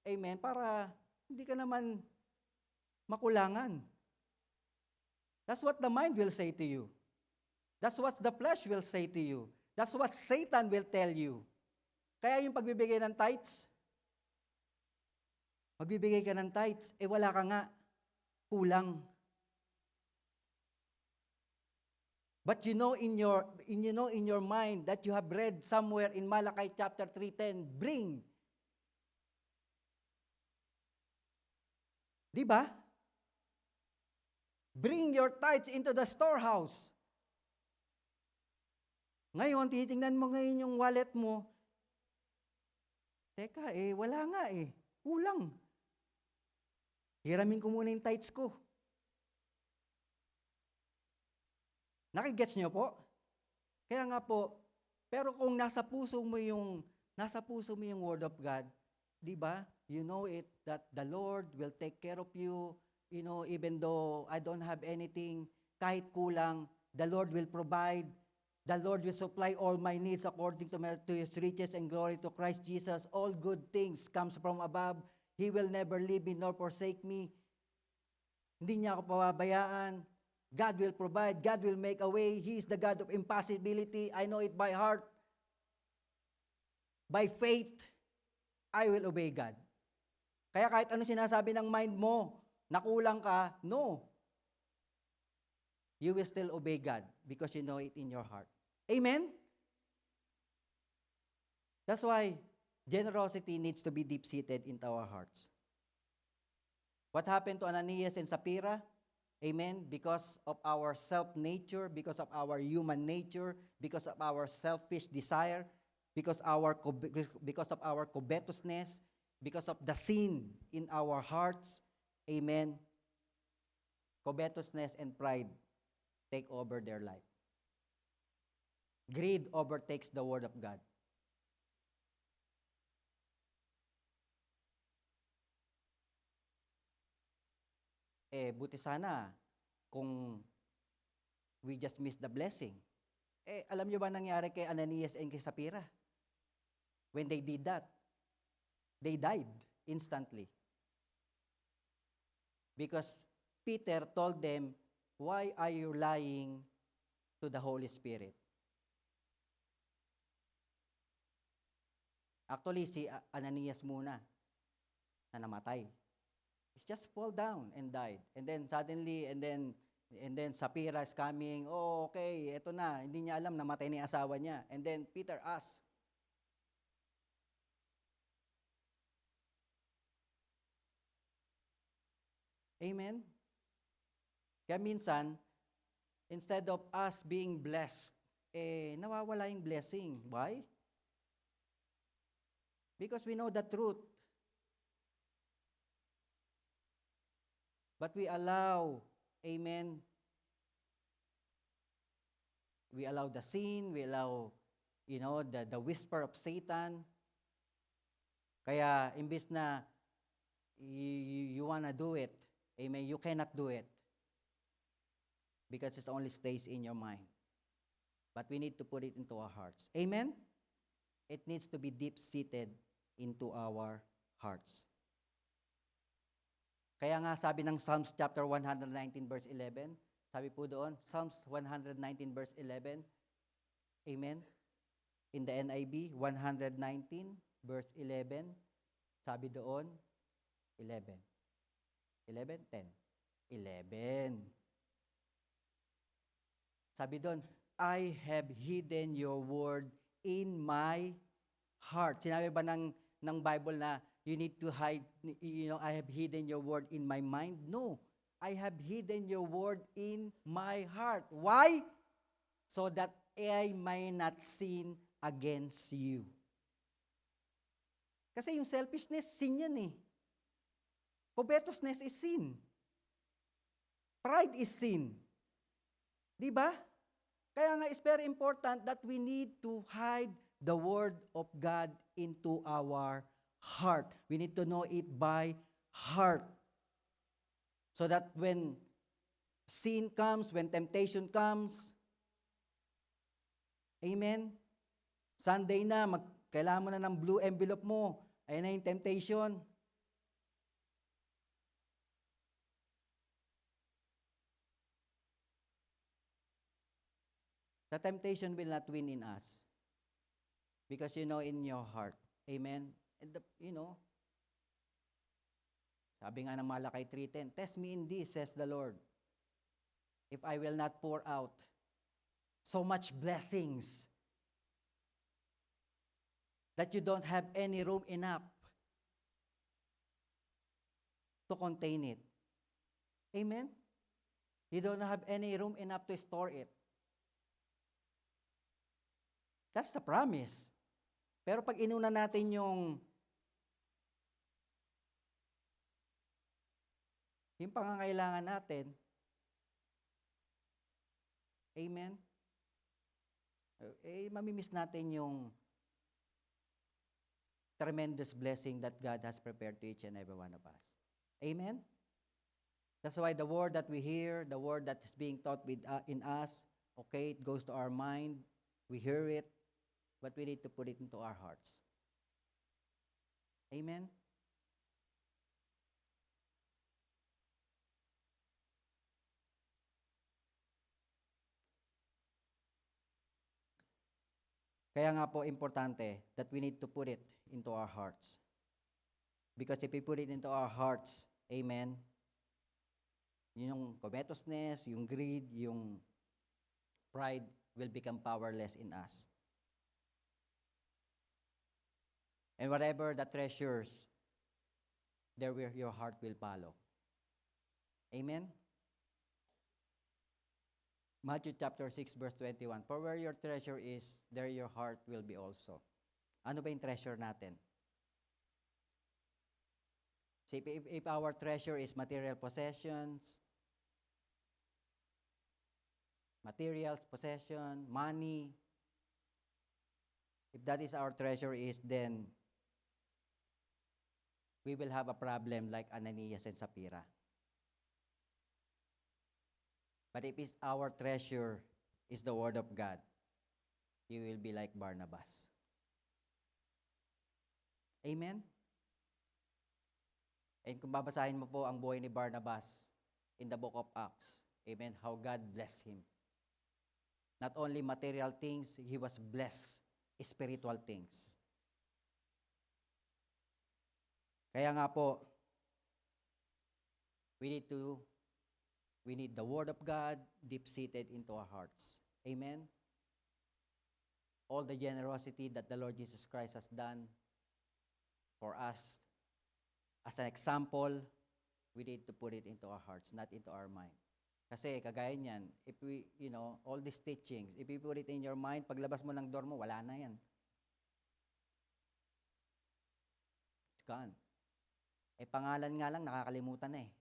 amen, para hindi ka naman makulangan. That's what the mind will say to you. That's what the flesh will say to you. That's what Satan will tell you. Kaya yung pagbibigay ng tithes, magbibigay ka ng tithes, wala ka nga, kulang. But in your mind that you have read somewhere in Malachi chapter 3:10, bring. Di ba? Bring your tithes into the storehouse. Ngayon, titingnan mo ngayon yung wallet mo. Teka, wala nga kulang. Hiramin ko muna yung tithes ko. Nakigets niyo po? Kaya nga po, pero kung nasa puso mo yung Word of God, Di ba? You know it, that the Lord will take care of you. You know, even though I don't have anything, kahit kulang, the Lord will provide. The Lord will supply all my needs according to His riches and glory to Christ Jesus. All good things comes from above. He will never leave me nor forsake me. Hindi niya ako pababayaan. God will provide. God will make a way. He is the God of impossibility. I know it by heart. By faith, I will obey God. Kaya kahit ano sinasabi ng mind mo, nakulang ka, no. You will still obey God because you know it in your heart. Amen? That's why generosity needs to be deep-seated into our hearts. What happened to Ananias and Sapphira? Amen? Because of our self-nature, because of our human nature, because of our selfish desire, because of our covetousness, because of the sin in our hearts, amen, covetousness and pride take over their life. Greed overtakes the word of God. Buti sana kung we just miss the blessing. Alam niyo ba nangyari kay Ananias and kay Sapphira? When they did that, they died instantly. Because Peter told them, why are you lying to the Holy Spirit? Actually, si Ananias muna na namatay. He just fall down and died. And then suddenly, and then Sapphira is coming, oh, okay, eto na. Hindi niya alam, namatay ni asawa niya. And then Peter asked, amen? Kaya minsan, instead of us being blessed, nawawala yung blessing. Why? Because we know the truth. But we allow, amen, we allow the sin, we allow, the whisper of Satan. Kaya, imbis na you wanna do it, amen, you cannot do it. Because it only stays in your mind. But we need to put it into our hearts. Amen? It needs to be deep-seated into our hearts. Kaya nga sabi ng Psalms chapter 119 verse 11, sabi po doon, Psalms 119 verse 11, amen? In the NIV, 119 verse 11, sabi doon, 11. 11, 10. 11. Sabi doon, I have hidden your word in my heart. Sinabi ba ng Bible na you need to hide, I have hidden your word in my mind? No. I have hidden your word in my heart. Why? So that I may not sin against you. Kasi yung selfishness, sin yan eh. Covetousness is sin. Pride is sin. Di ba? Kaya nga it's very important that we need to hide the word of God into our heart. We need to know it by heart. So that when sin comes, when temptation comes, amen? Sunday na, kailangan mo na ng blue envelope mo. Ayun na yung temptation. The temptation will not win in us. Because you know in your heart. Amen? And sabi nga ng Malakay 3:10, test me in this, says the Lord, if I will not pour out so much blessings that you don't have any room enough to contain it. Amen? You don't have any room enough to store it. That's the promise. Pero pag inuna natin yung pangangailangan natin, amen, mamimiss natin yung tremendous blessing that God has prepared to each and every one of us. Amen? That's why the word that we hear, the word that is being taught in us, okay, it goes to our mind, we hear it, but we need to put it into our hearts. Amen? Kaya nga po importante that we need to put it into our hearts. Because if we put it into our hearts, amen, yung covetousness, yung greed, yung pride will become powerless in us. And whatever the treasures, there where your heart will follow. Amen? Matthew chapter 6 verse 21, for where your treasure is, there your heart will be also. Ano ba yung treasure natin? See, if our treasure is material possessions, materials, possession, money, if that is our treasure is, then we will have a problem like Ananias and Sapphira. But if it's our treasure is the Word of God, you will be like Barnabas. Amen? And kung babasahin mo po ang buhay ni Barnabas in the book of Acts, amen, how God blessed him. Not only material things, he was blessed, spiritual things. Kaya nga po, we need the Word of God deep-seated into our hearts. Amen? All the generosity that the Lord Jesus Christ has done for us, as an example, we need to put it into our hearts, not into our mind. Kasi kagaya niyan, if we, all these teachings, if you put it in your mind, paglabas mo ng door mo, wala na yan. It's gone. Pangalan nga lang, nakakalimutan na eh.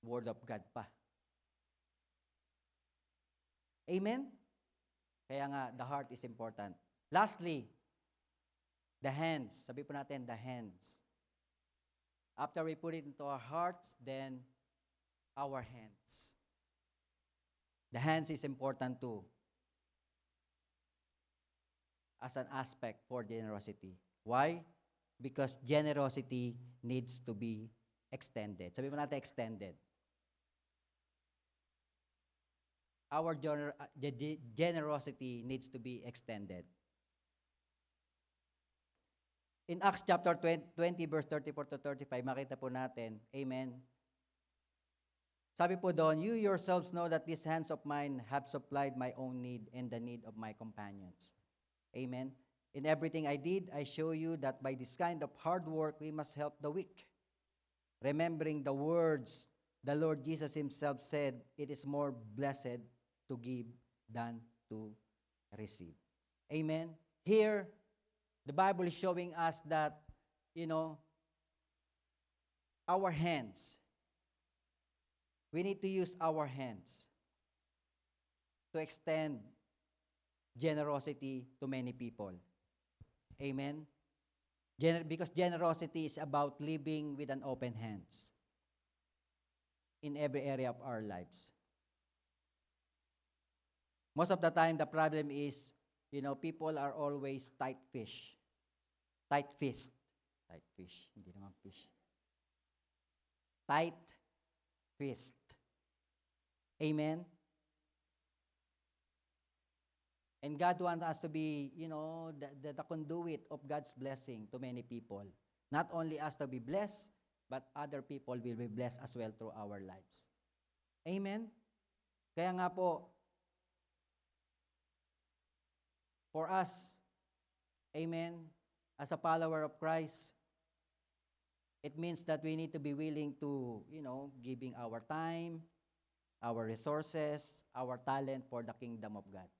Word of God pa. Amen? Kaya nga, the heart is important. Lastly, the hands. Sabi po natin, the hands. After we put it into our hearts, then our hands. The hands is important too. As an aspect for generosity. Why? Because generosity needs to be extended. Sabi mo natin, extended. Our generosity needs to be extended. In Acts chapter 20 verse 34 to 35, makita po natin, amen. Sabi po doon, you yourselves know that these hands of mine have supplied my own need and the need of my companions. Amen. In everything I did, I show you that by this kind of hard work, we must help the weak. Remembering the words the Lord Jesus himself said, it is more blessed to give than to receive. Amen. Here, the Bible is showing us that, our hands, we need to use our hands to extend generosity to many people. Amen? Because generosity is about living with an open hands in every area of our lives. Most of the time, the problem is, people are always tight fist. Tight fish. Hindi naman fish. Tight fist. Amen? And God wants us to be, the conduit of God's blessing to many people. Not only us to be blessed, but other people will be blessed as well through our lives. Amen? Kaya nga po, for us, amen, as a follower of Christ, it means that we need to be willing to, giving our time, our resources, our talent for the kingdom of God.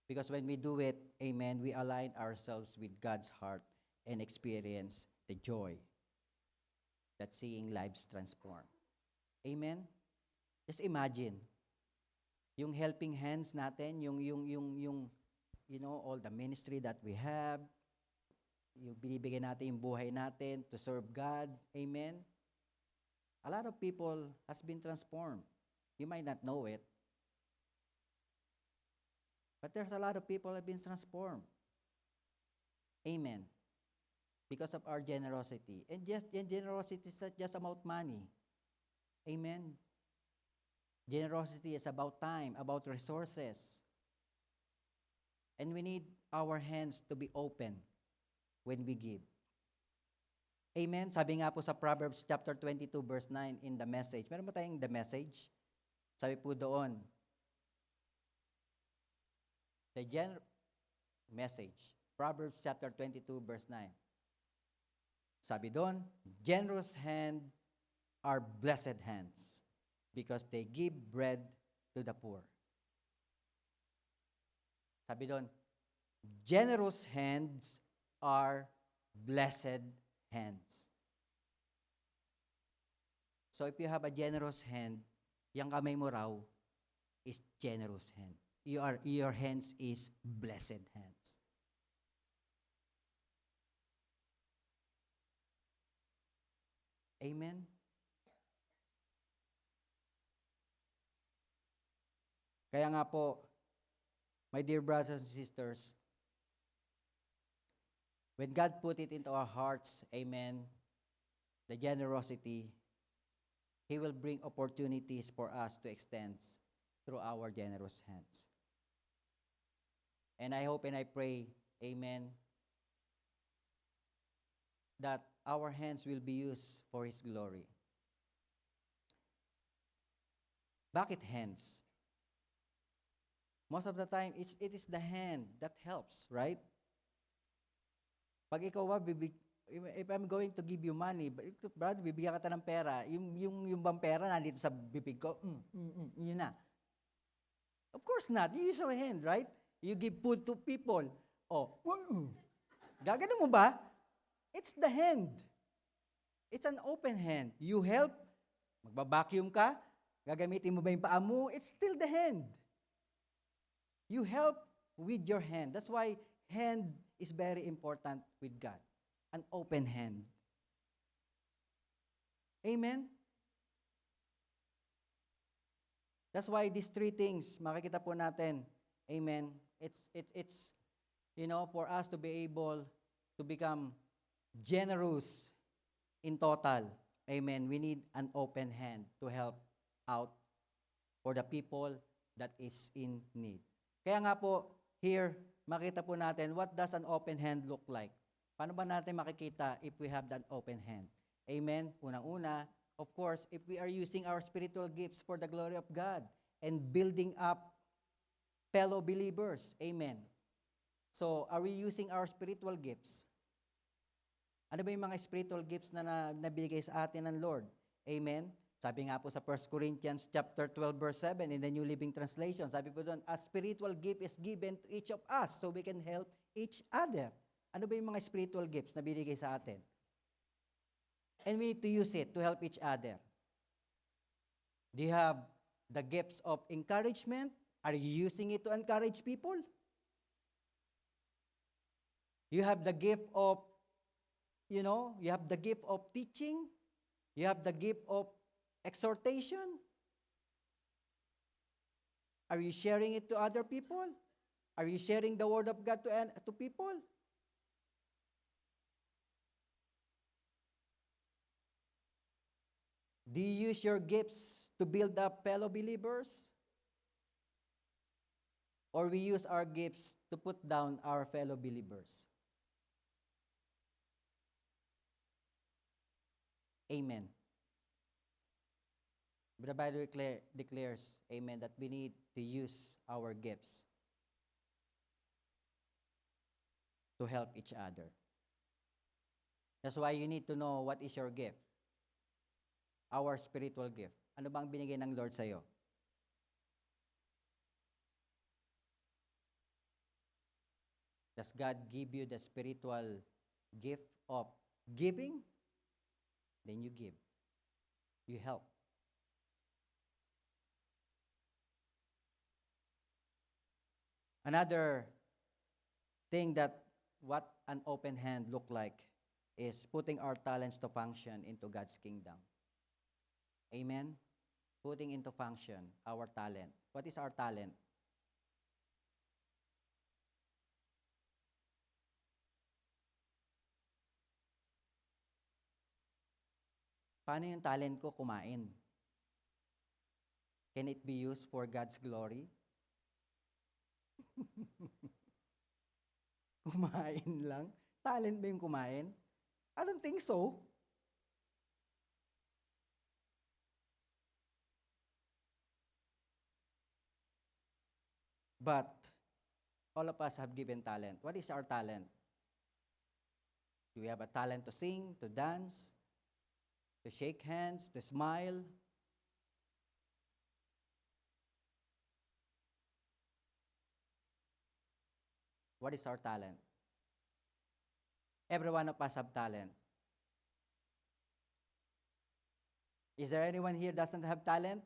Because when we do it, amen, we align ourselves with God's heart and experience the joy that seeing lives transform. Amen? Just imagine, yung helping hands natin, all the ministry that we have, yung binibigay natin yung buhay natin to serve God. Amen? A lot of people has been transformed. You might not know it, but there's a lot of people have been transformed. Amen. Because of our generosity. And generosity is not just about money. Amen. Generosity is about time, about resources. And we need our hands to be open when we give. Amen. Sabi nga po sa Proverbs chapter 22 verse 9 in the Message. Meron ba tayong the Message? Sabi po doon, Message. Proverbs chapter 22 verse 9. Sabi doon, generous hands are blessed hands because they give bread to the poor. Sabi doon, generous hands are blessed hands. So if you have a generous hand, yung kamay mo raw is generous hand. Your hands is blessed hands. Amen? Kaya nga po, my dear brothers and sisters, when God put it into our hearts, amen, the generosity, He will bring opportunities for us to extend through our generous hands. And I hope and I pray, amen, that our hands will be used for His glory. Bakit hands? Most of the time, it is the hand that helps, right? Pag ikaw if I'm going to give you money, brother, bibigyan ka ng pera, yung bang pera nandito sa bibig ko, yun na. Of course not. You use your hand, right? You give food to people. Oh, gagano mo ba? It's the hand. It's an open hand. You help, magbabacuum ka, gagamitin mo ba yung paa mo? It's still the hand. You help with your hand. That's why hand is very important with God. An open hand. Amen? That's why these three things, makikita po natin, amen, it's for us to be able to become generous in total. Amen. We need an open hand to help out for the people that is in need. Kaya nga po, here, makita po natin, what does an open hand look like? Paano ba natin makikita if we have that open hand? Amen. Unang-una, of course, if we are using our spiritual gifts for the glory of God and building up fellow believers. Amen. So, are we using our spiritual gifts? Ano ba yung mga spiritual gifts na nabigay sa atin ng Lord? Amen. Sabi nga po sa 1 Corinthians chapter 12 verse 7 in the New Living Translation, sabi po doon, a spiritual gift is given to each of us so we can help each other. Ano ba yung mga spiritual gifts na binigay sa atin? And we need to use it to help each other. Do you have the gifts of encouragement? Are you using it to encourage people? You have the gift of, you have the gift of teaching. You have the gift of exhortation. Are you sharing it to other people? Are you sharing the word of God to people? Do you use your gifts to build up fellow believers? Or we use our gifts to put down our fellow believers? Amen. The Bible declares, amen, that we need to use our gifts to help each other. That's why you need to know what is your gift. Our spiritual gift. Ano bang binigay ng Lord sa'yo? Does God give you the spiritual gift of giving? Then you give. You help. Another thing that what an open hand look like is putting our talents to function into God's kingdom. Amen? Putting into function our talent. What is our talent? Paano yung talent ko kumain? Can it be used for God's glory? Kumain lang? Talent ba yung kumain? I don't think so. But all of us have given talent. What is our talent? Do we have a talent to sing, to dance, to shake hands, to smile? What is our talent? Every one of us have talent. Is there anyone here doesn't have talent?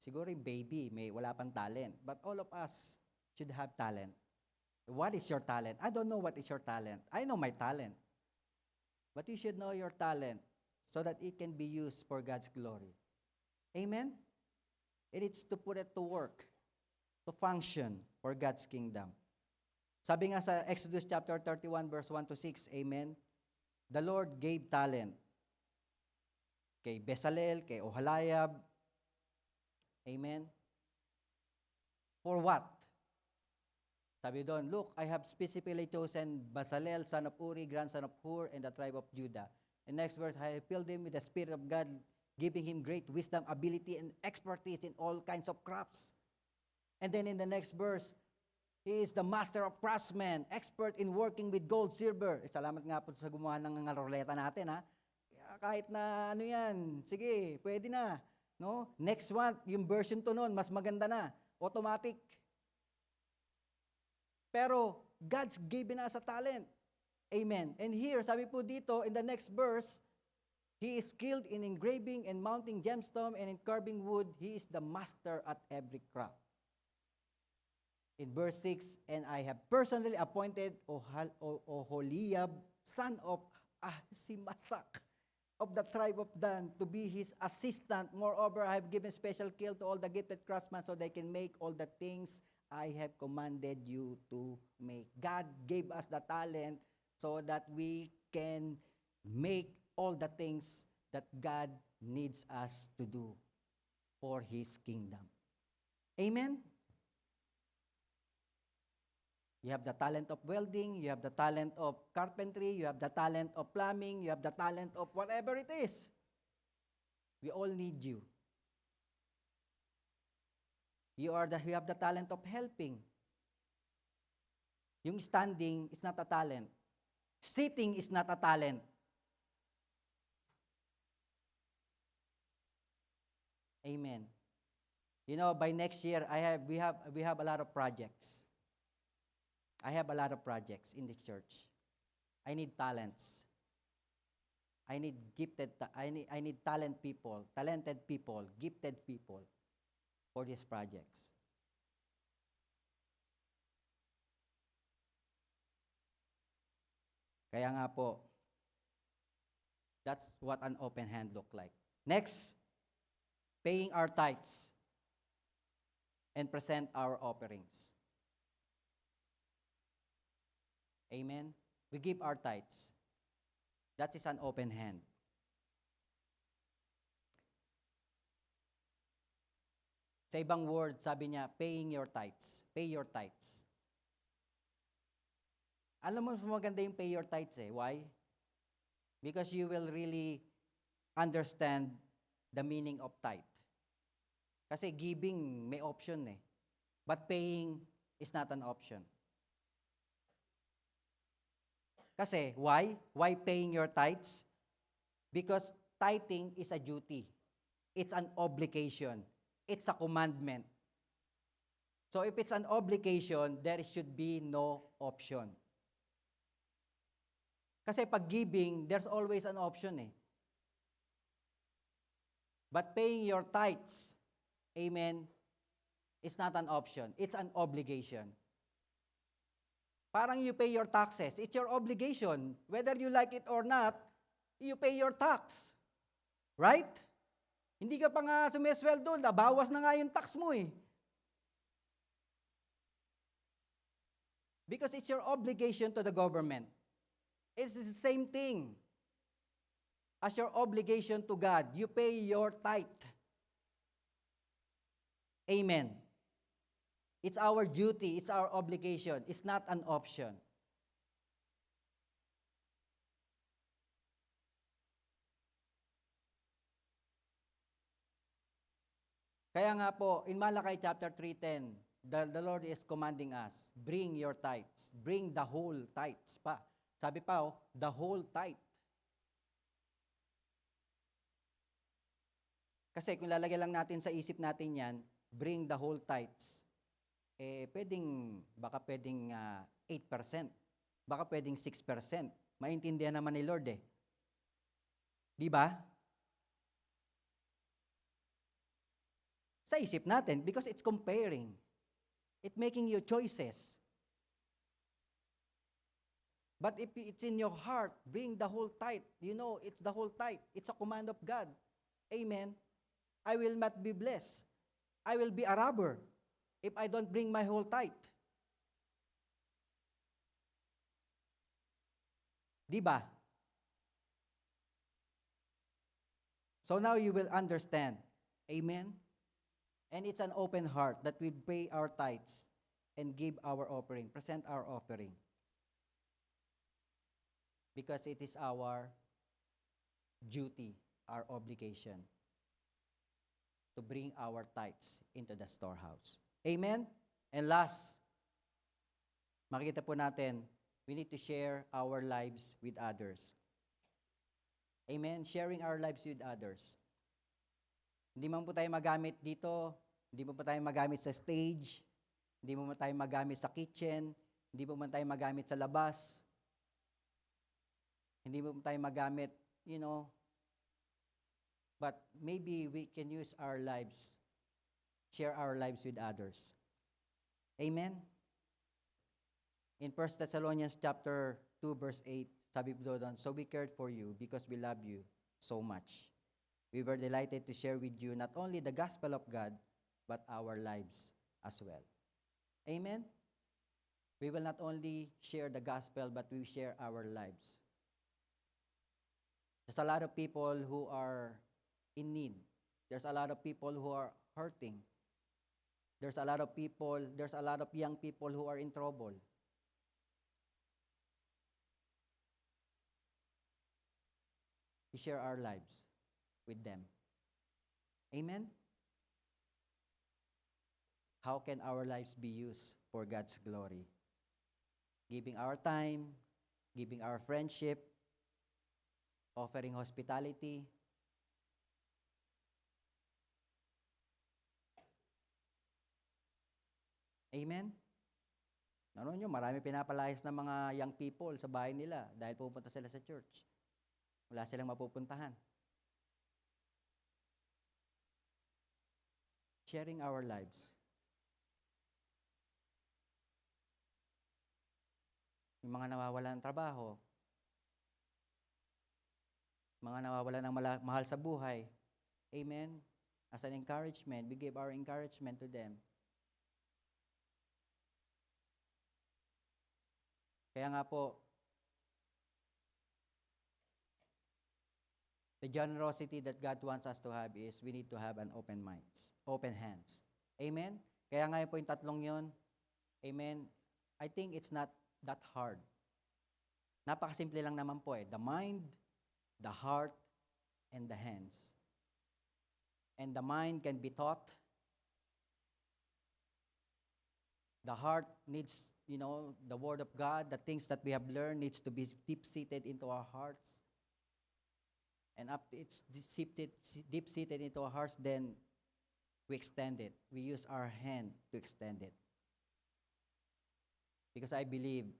Siguro yung baby, wala pang talent. But all of us should have talent. What is your talent? I don't know what is your talent. I know my talent. But you should know your talent so that it can be used for God's glory. Amen? It is to put it to work, to function for God's kingdom. Sabi nga sa Exodus chapter 31 verse 1 to 6, amen? The Lord gave talent kay Bezalel, kay Oholiab. Amen? For what? Sabi doon, look, I have specifically chosen Bezalel, son of Uri, grandson of Hur, and the tribe of Judah. And next verse, I have filled him with the Spirit of God, giving him great wisdom, ability, and expertise in all kinds of crafts. And then in the next verse, he is the master of craftsmen, expert in working with gold, silver. Salamat nga po sa gumawa ng ruleta natin, ha? Kahit na ano yan, sige, pwede na. No? Next one, yung version to noon, mas maganda na. Automatic. Pero, God's given us a talent. Amen. And here, sabi po dito, in the next verse, he is skilled in engraving and mounting gemstone and in carving wood. He is the master at every craft. In verse 6, and I have personally appointed Oholiab, son of Ahimasak, of the tribe of Dan, to be his assistant. Moreover, I have given special skill to all the gifted craftsmen so they can make all the things I have commanded you to make. God gave us the talent so that we can make all the things that God needs us to do for his kingdom. Amen? You have the talent of welding, you have the talent of carpentry, you have the talent of plumbing, you have the talent of whatever it is. We all need you. You have the talent of helping. Yung standing is not a talent. Sitting is not a talent. Amen. You know, by next year, we have a lot of projects. I have a lot of projects in this church. I need talents. I need talented people, gifted people for these projects. Kaya nga po, that's what an open hand look like. Next, paying our tithes and present our offerings. Amen? We give our tithes. That is an open hand. Sa ibang word, sabi niya, paying your tithes. Pay your tithes. Alam mo, maganda yung pay your tithes eh. Why? Because you will really understand the meaning of tithe. Kasi giving, may option eh. But paying is not an option. Kasi, why? Why paying your tithes? Because tithing is a duty. It's an obligation. It's a commandment. So if it's an obligation, there should be no option. Kasi pag giving, there's always an option eh. But paying your tithes, amen, It's not an option. It's an obligation. Parang you pay your taxes. It's your obligation. Whether you like it or not, you pay your tax. Right? Hindi ka pa nga sumesweldo, nabawas na nga yung tax mo eh. Because it's your obligation to the government. It's the same thing as your obligation to God. You pay your tithe. Amen. It's our duty. It's our obligation. It's not an option. Kaya nga po, in Malachi chapter 3:10, the Lord is commanding us, bring your tithes. Bring the whole tithes pa. Sabi pa, the whole tithe. Kasi kung lalagay lang natin sa isip natin yan, bring the whole tithes, baka pwedeng 8%, baka pwedeng 6%. Maintindihan naman ni Lord eh. Di ba? Sa isip natin, because it's comparing. It's making you choices. But if it's in your heart, bring the whole tithe. You know, it's the whole tithe. It's a command of God. Amen. I will not be blessed. I will be a robber if I don't bring my whole tithe. Di ba? So now you will understand. Amen. And it's an open heart that we pay our tithes and give our offering, present our offering. Because it is our duty, our obligation to bring our tithes into the storehouse. Amen? And last, makikita po natin, we need to share our lives with others. Amen? Sharing our lives with others. Hindi man po tayo magamit dito, hindi mo pa tayo magamit sa stage, hindi mo man tayo magamit sa kitchen, hindi mo man tayo magamit sa labas, hindi mo man tayo magamit, but maybe we can use our lives, share our lives with others. Amen? In 1 Thessalonians chapter 2 verse 8, sabi po doon, so we cared for you because we love you so much. We were delighted to share with you not only the gospel of God, but our lives as well. Amen? We will not only share the gospel, but we share our lives. There's a lot of people who are in need. There's a lot of people who are hurting. There's a lot of young people who are in trouble. We share our lives with them. Amen? How can our lives be used for God's glory? Giving our time, giving our friendship, offering hospitality. Amen? Ano nyo, marami pinapalayas ng mga young people sa bahay nila dahil pupunta sila sa church. Wala silang mapupuntahan. Sharing our lives. Yung mga nawawala ng trabaho, mga nawawala ng mahal sa buhay. Amen? As an encouragement, we give our encouragement to them. Kaya nga po, the generosity that God wants us to have is we need to have an open minds, open hands. Amen? Kaya nga po yung tatlong yun, amen, I think it's not that hard. Napakasimple lang naman po eh. The mind, the heart, and the hands. And the mind can be taught. The heart needs, the Word of God, the things that we have learned needs to be deep-seated into our hearts. And after it's deep-seated into our hearts, then we extend it. We use our hand to extend it. Because I believe,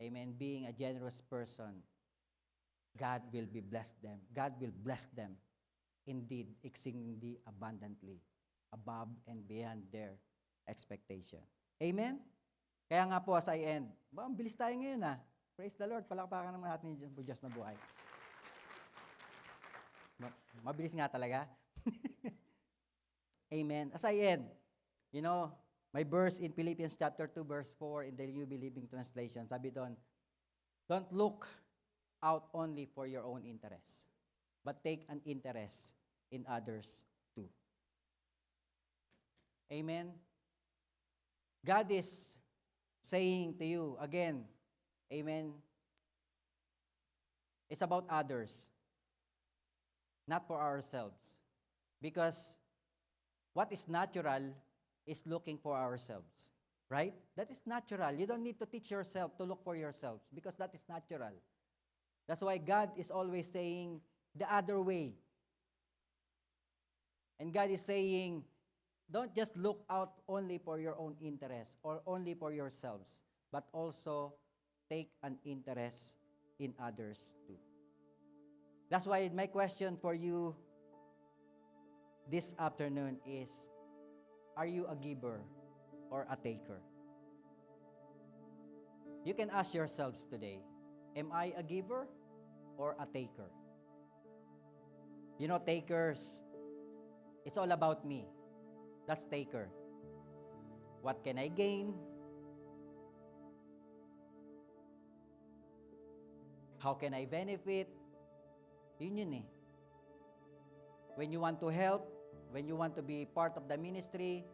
amen, being a generous person, God will bless them. God will bless them indeed, exceedingly abundantly, above and beyond their expectation. Amen? Kaya nga po, as I end, ang bilis tayo ngayon Praise the Lord. Palakpakan naman natin yung Diyos na buhay. Mabilis nga talaga. Amen. As I end, my verse in Philippians chapter 2, verse 4 in the New Believing Translation, sabi doon, don't look out only for your own interest, but take an interest in others too. Amen. God is saying to you again, amen, it's about others, not for ourselves. Because what is natural is looking for ourselves. Right? That is natural. You don't need to teach yourself to look for yourselves because that is natural. That's why God is always saying the other way. And God is saying, don't just look out only for your own interests or only for yourselves, but also take an interest in others too. That's why my question for you this afternoon is, are you a giver or a taker? You can ask yourselves today, am I a giver or a taker? Takers, it's all about me. That's taker. What can I gain? How can I benefit? Yun When you want to help, when you want to be part of the ministry,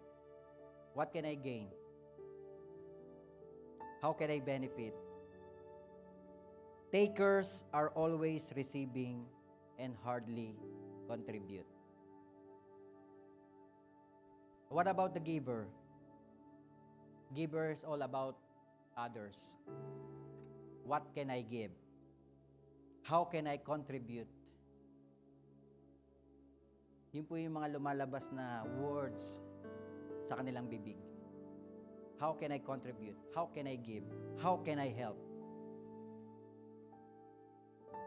what can I gain? How can I benefit? Takers are always receiving and hardly contribute. What about the giver? Giver is all about others. What can I give? How can I contribute? Yun po yung mga lumalabas na words sa kanilang bibig. How can I contribute? How can I give? How can I help?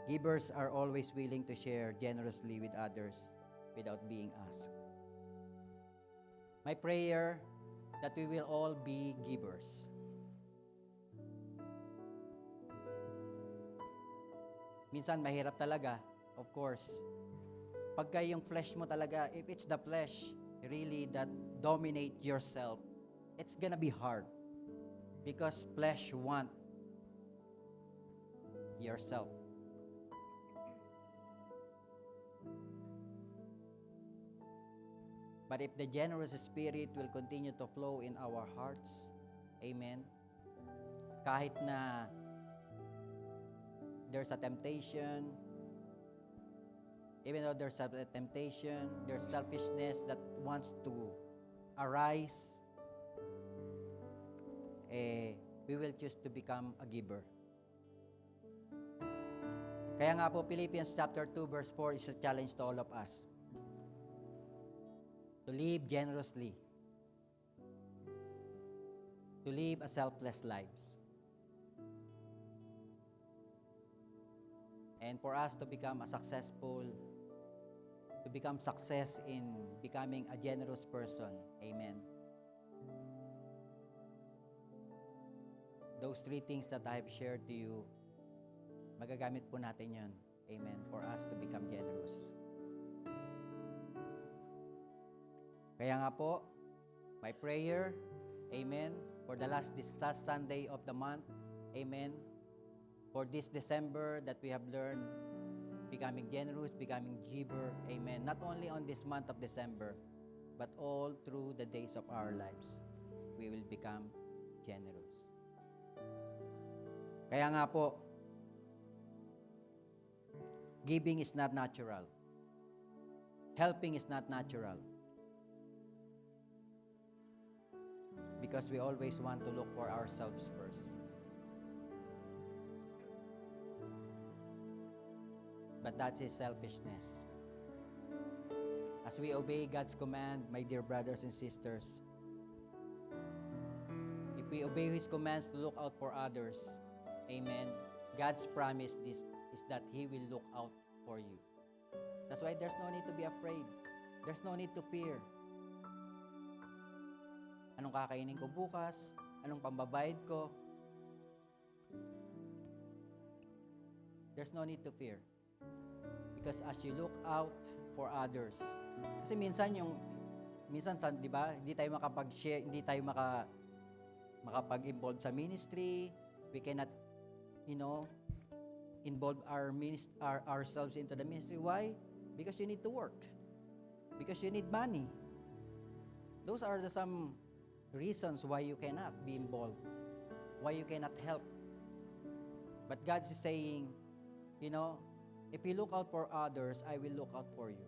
Givers are always willing to share generously with others without being asked. My prayer that we will all be givers. Minsan mahirap talaga, of course. Pagka yung flesh mo talaga, if it's the flesh really that dominate yourself, it's gonna be hard. Because flesh want yourself. But if the generous spirit will continue to flow in our hearts, amen, kahit na there's a temptation, even though there's a temptation, there's selfishness that wants to arise, we will choose to become a giver. Kaya nga po, Philippians chapter 2, verse 4 is a challenge to all of us. To live generously. To live a selfless lives. And for us to become success in becoming a generous person. Amen. Those three things that I have shared to you, magagamit po natin yun. Amen. For us to become generous. Kaya nga po, my prayer, amen, for this last Sunday of the month, amen, for this December that we have learned becoming generous, becoming giver, amen, not only on this month of December, but all through the days of our lives, we will become generous. Kaya nga po, giving is not natural. Helping is not natural. Because we always want to look for ourselves first. But that's his selfishness. As we obey God's command, my dear brothers and sisters, if we obey his commands to look out for others, amen, God's promise is that he will look out for you. That's why there's no need to be afraid. There's no need to fear. Anong kakainin ko bukas? Anong pambabayad ko? There's no need to fear. Because as you look out for others, kasi minsan, 'di ba, hindi tayo makapag-share, hindi tayo makapag-involve sa ministry. We cannot, involve ourselves into the ministry. Why? Because you need to work. Because you need money. Those are some reasons why you cannot be involved, why you cannot help. But God is saying, if you look out for others, I will look out for you.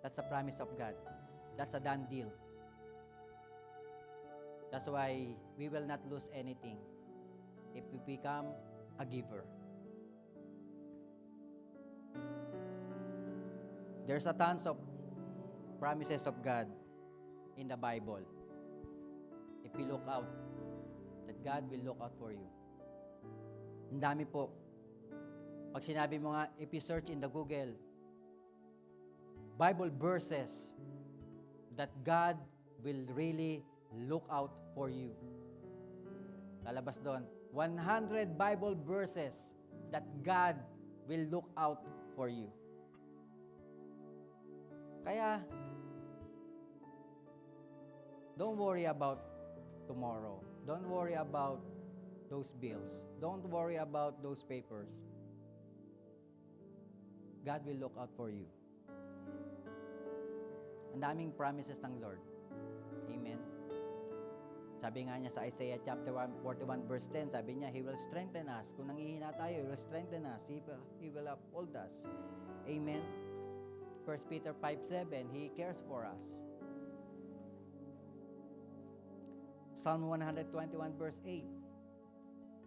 That's a promise of God. That's a done deal. That's why we will not lose anything if we become a giver. There's a tons of promises of God in the Bible. If you look out, that God will look out for you. Ang dami po. Pag sinabi mo nga, if you search in the Google, Bible verses that God will really look out for you. Lalabas doon, 100 Bible verses that God will look out for you. Kaya, don't worry about tomorrow. Don't worry about those bills. Don't worry about those papers. God will look out for you. Ang daming promises ng Lord. Amen. Sabi nga niya sa Isaiah chapter 41 verse 10, sabi niya, He will strengthen us. Kung nanghihina tayo, He will strengthen us. He will uphold us. Amen. 1 Peter 5:7, He cares for us. Psalm 121 verse 8,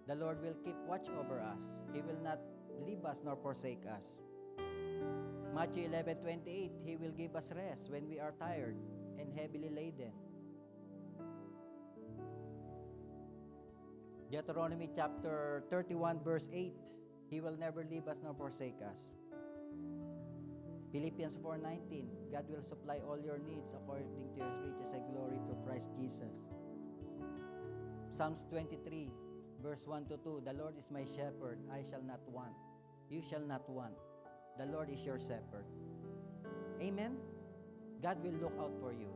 the Lord will keep watch over us. He will not leave us nor forsake us. Matthew 11:28, He will give us rest when we are tired and heavily laden. Deuteronomy chapter 31 verse 8, He will never leave us nor forsake us. Philippians 4:19, God will supply all your needs according to His riches and glory through Christ Jesus. Psalms 23 verse 1-2, the Lord is my shepherd, I shall not want. You shall not want. The Lord is your shepherd. Amen? God will look out for you.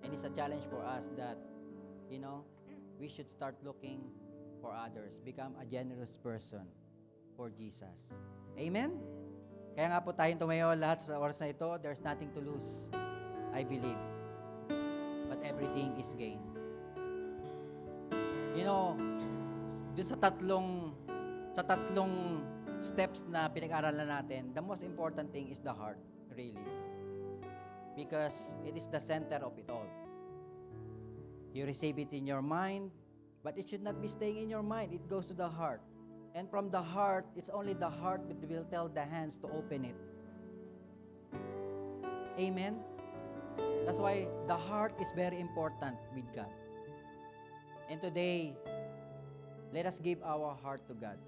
And it's a challenge for us that, we should start looking for others. Become a generous person for Jesus. Amen? Kaya nga po tayong tumayo lahat sa oras na ito. There's nothing to lose, I believe. But everything is gain. Dun sa tatlong steps na pinag-aralan natin, the most important thing is the heart, really. Because it is the center of it all. You receive it in your mind, but it should not be staying in your mind. It goes to the heart. And from the heart, it's only the heart that will tell the hands to open it. Amen? That's why the heart is very important with God. And today, let us give our heart to God.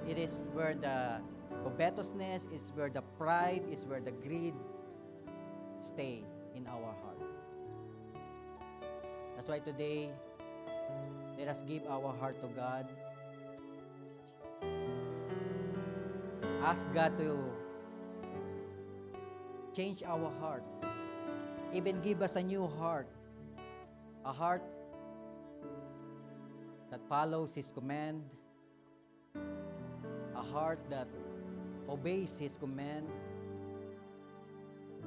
It is where the covetousness, it's where the pride, it's where the greed stay in our heart. That's why today, let us give our heart to God. Ask God to change our heart. Even give us a new heart. A heart that follows His command. A heart that obeys His command.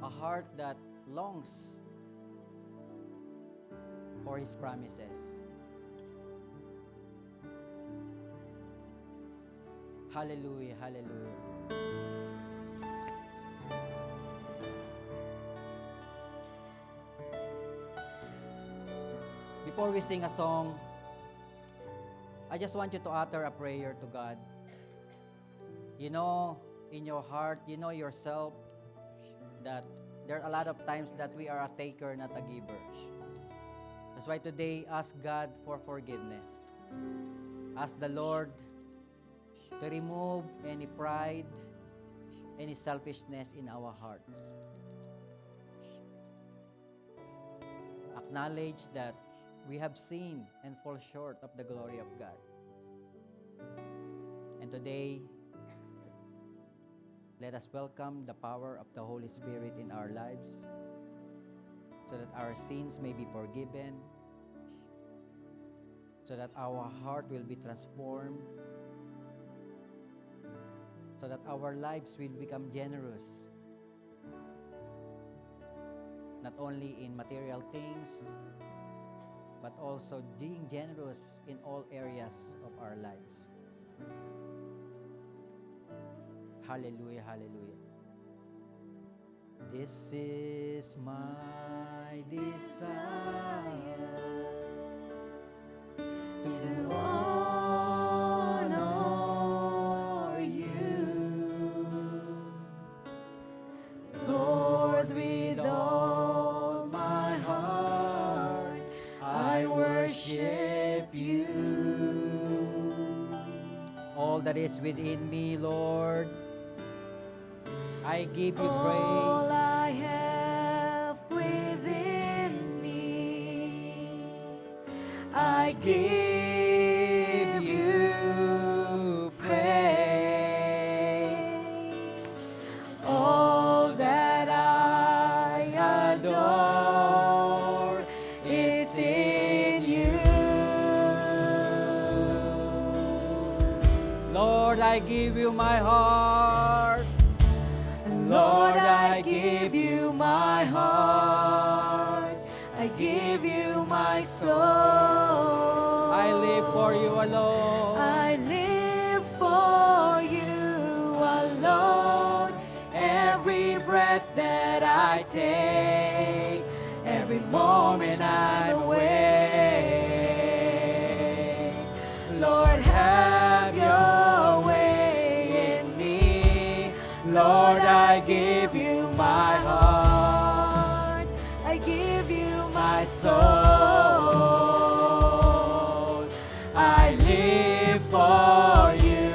A heart that longs for His promises. Hallelujah, hallelujah. Before we sing a song, I just want you to utter a prayer to God. In your heart, yourself that there are a lot of times that we are a taker, not a giver. That's why today, ask God for forgiveness. Ask the Lord to remove any pride, any selfishness in our hearts. Acknowledge that we have sinned and fall short of the glory of God. And today, let us welcome the power of the Holy Spirit in our lives so that our sins may be forgiven, so that our heart will be transformed, so that our lives will become generous, not only in material things, but also being generous in all areas of our lives. Hallelujah, hallelujah. This is my desire to honor you, Lord, with all my heart I worship you. All that is within me, Lord, I give you All praise. I have within me, I give you praise. All that I adore is in you. Lord, I give you my heart. Lord, I give you my heart. I give you my soul. I live for you alone. I live for you alone. Every breath that I take, every moment I'm awake. Lord, have your way in me. Lord, I give you my heart. I give you my soul. I live for you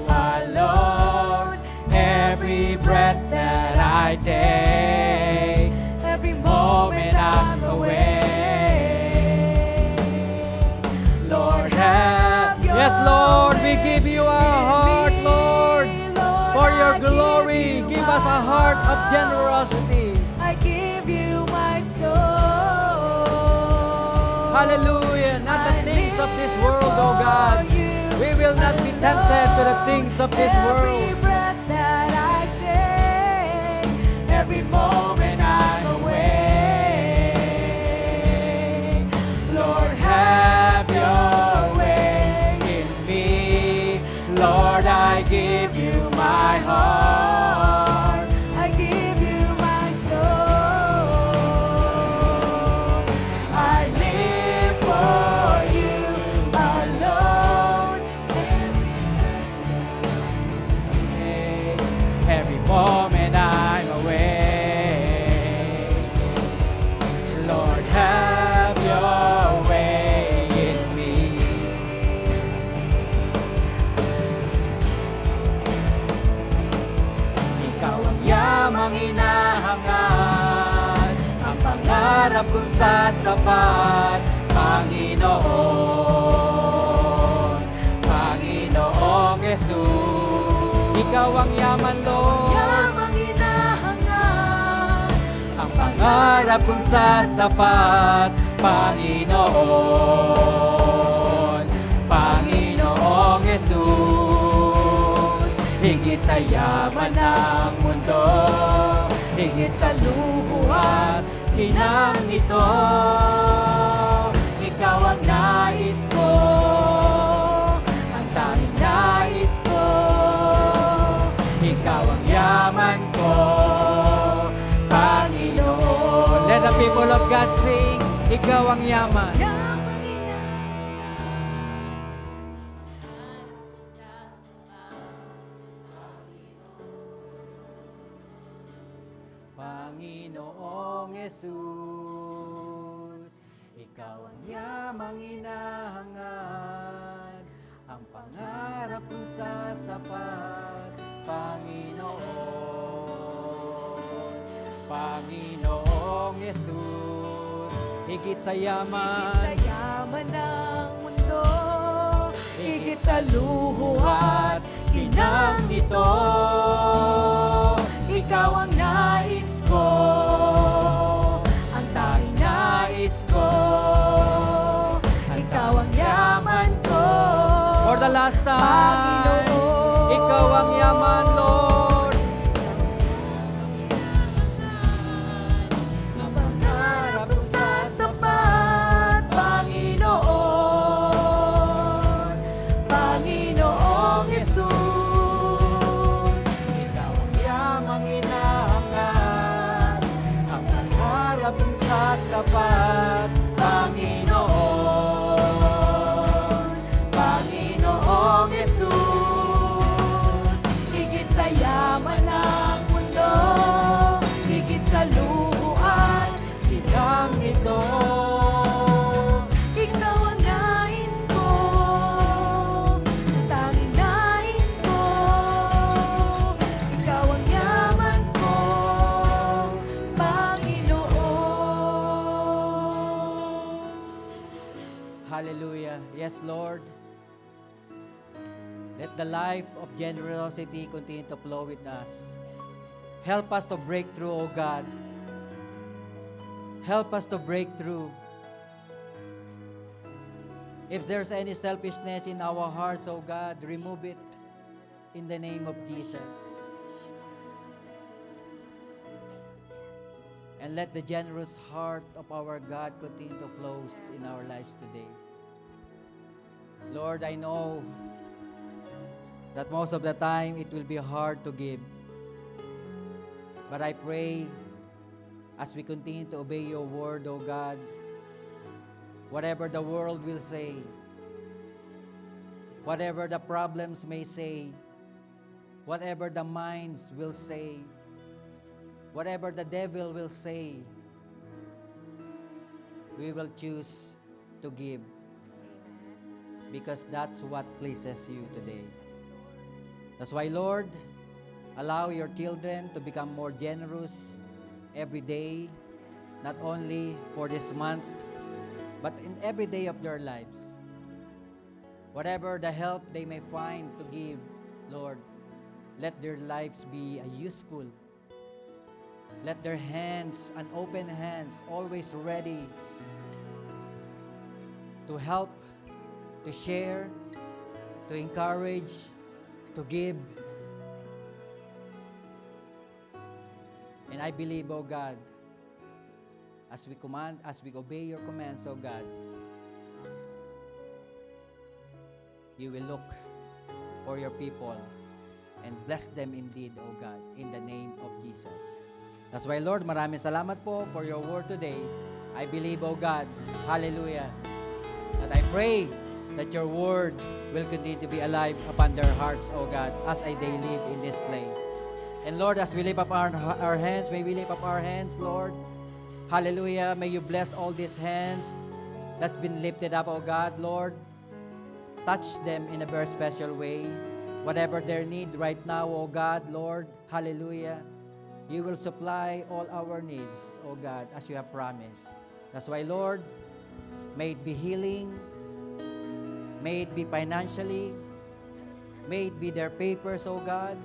alone. Every breath that I take, every moment I'm awake. Lord, have your Yes, Lord, we way give you our heart, in Lord. me. Lord, For your I give glory, you give us a my heart of heart. generosity. I give you my soul. Hallelujah. Not the I things of this live world, oh God. for you We will not be tempted to the things of this Every world. breath that I take, every moment I'm awake. Lord, have your way in me. Lord, I give you my heart. I give you my soul. I live for you alone. Every moment I'm awake. Lord, have your way in me. Ikaw ang yamang hinahangad, ang pangarap kong sasapat, Panginoon, Panginoong Jesus. Ikaw ang yaman, Lord. Yamang hinahangad, Ang pangarap kong sasapat, Panginoon, Panginoong Jesus. Higit sa yaman ng mundo, higit sa luho at hinang ito, ikaw ang nais ko, ang tanging nais ko, ikaw ang yaman ko, Panginoon. Let the people of God sing, ikaw ang yaman. yamang hinahangad. Panginoong Jesus, ikaw ang yamang hinahangad, ang pangarap kong sasapat, Panginoon. Panginoong Yesus, higit sa yaman, Higit sa yaman ng mundo, higit sa luho at ginang nito, ikaw ang nais ko, ang tanging nais ko, ikaw ang yaman ko. for the last time, Panginoon. ikaw ang yaman, Lord. Pangarap kong sasapat, Panginoon, Panginoong Yesus, ikaw ang yamang inaangat, ang pangarap kong sasapat, Panginoon, Panginoong Yesus, higit sa yaman ng mundo, higit sa luhuan, Ginang ito, ikaw ang nais ko, tanging nais ko, ikaw ang yaman ko, Panginoon. hallelujah. Yes, Lord. Let the life of generosity continue to flow with us. Help us to break through, O God. Help us to break through. If there's any selfishness in our hearts, O God, remove it in the name of Jesus. And let the generous heart of our God continue to flow in our lives today. Lord, I know that most of the time it will be hard to give. But I pray as we continue to obey your word, O God, whatever the world will say, whatever the problems may say, whatever the minds will say, whatever the devil will say, we will choose to give because that's what pleases you today. That's why, Lord, allow your children to become more generous every day, not only for this month, but in every day of their lives. Whatever the help they may find to give, Lord, let their lives be useful. Let their hands, an open hands, always ready to help, to share, to encourage, to give. And I believe, O God, as we command, as we obey your commands, O God, you will look for your people and bless them indeed, O God, in the name of Jesus. That's why, Lord, maraming salamat po for your word today. I believe, O God, hallelujah, that I pray that your word will continue to be alive upon their hearts, O God, as they live in this place. And Lord, as we lift up our hands, may we lift up our hands, Lord. Hallelujah. May you bless all these hands that's been lifted up, O God, Lord. Touch them in a very special way. Whatever their need right now, O God, Lord, hallelujah. You will supply all our needs, O God, as you have promised. That's why, Lord, may it be healing, may it be financially, may it be their papers, O God,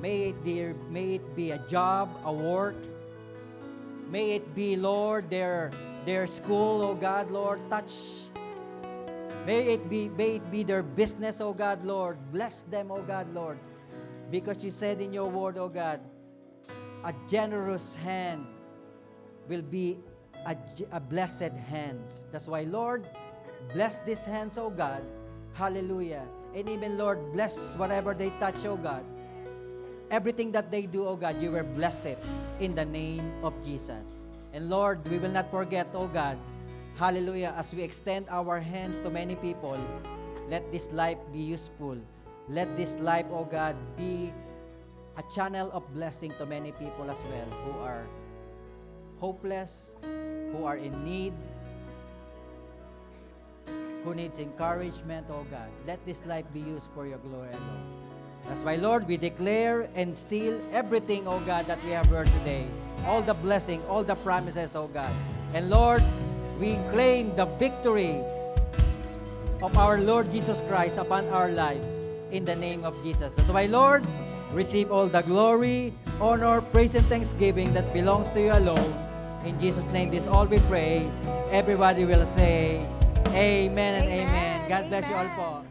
may it be a job, a work, may it be, Lord, their school, O God, Lord, touch. May it be their business, O God, Lord. Bless them, O God, Lord. Because you said in your word, O God, a generous hand will be a blessed hands. That's why, Lord, bless these hands, O God. Hallelujah. And even, Lord, bless whatever they touch, O God. Everything that they do, O God, you will bless it in the name of Jesus. And Lord, we will not forget, O God, hallelujah, as we extend our hands to many people, let this life be useful. Let this life, O God, be a channel of blessing to many people as well who are hopeless, who are in need, who needs encouragement, O God. Let this life be used for your glory alone. That's why, Lord, we declare and seal everything, oh God, that we have heard today. All the blessing, all the promises, oh God. And Lord, we claim the victory of our Lord Jesus Christ upon our lives in the name of Jesus. That's why, Lord, receive all the glory, honor, praise, and thanksgiving that belongs to you alone. In Jesus' name, this all we pray. Everybody will say, Amen and Amen. God bless you all po.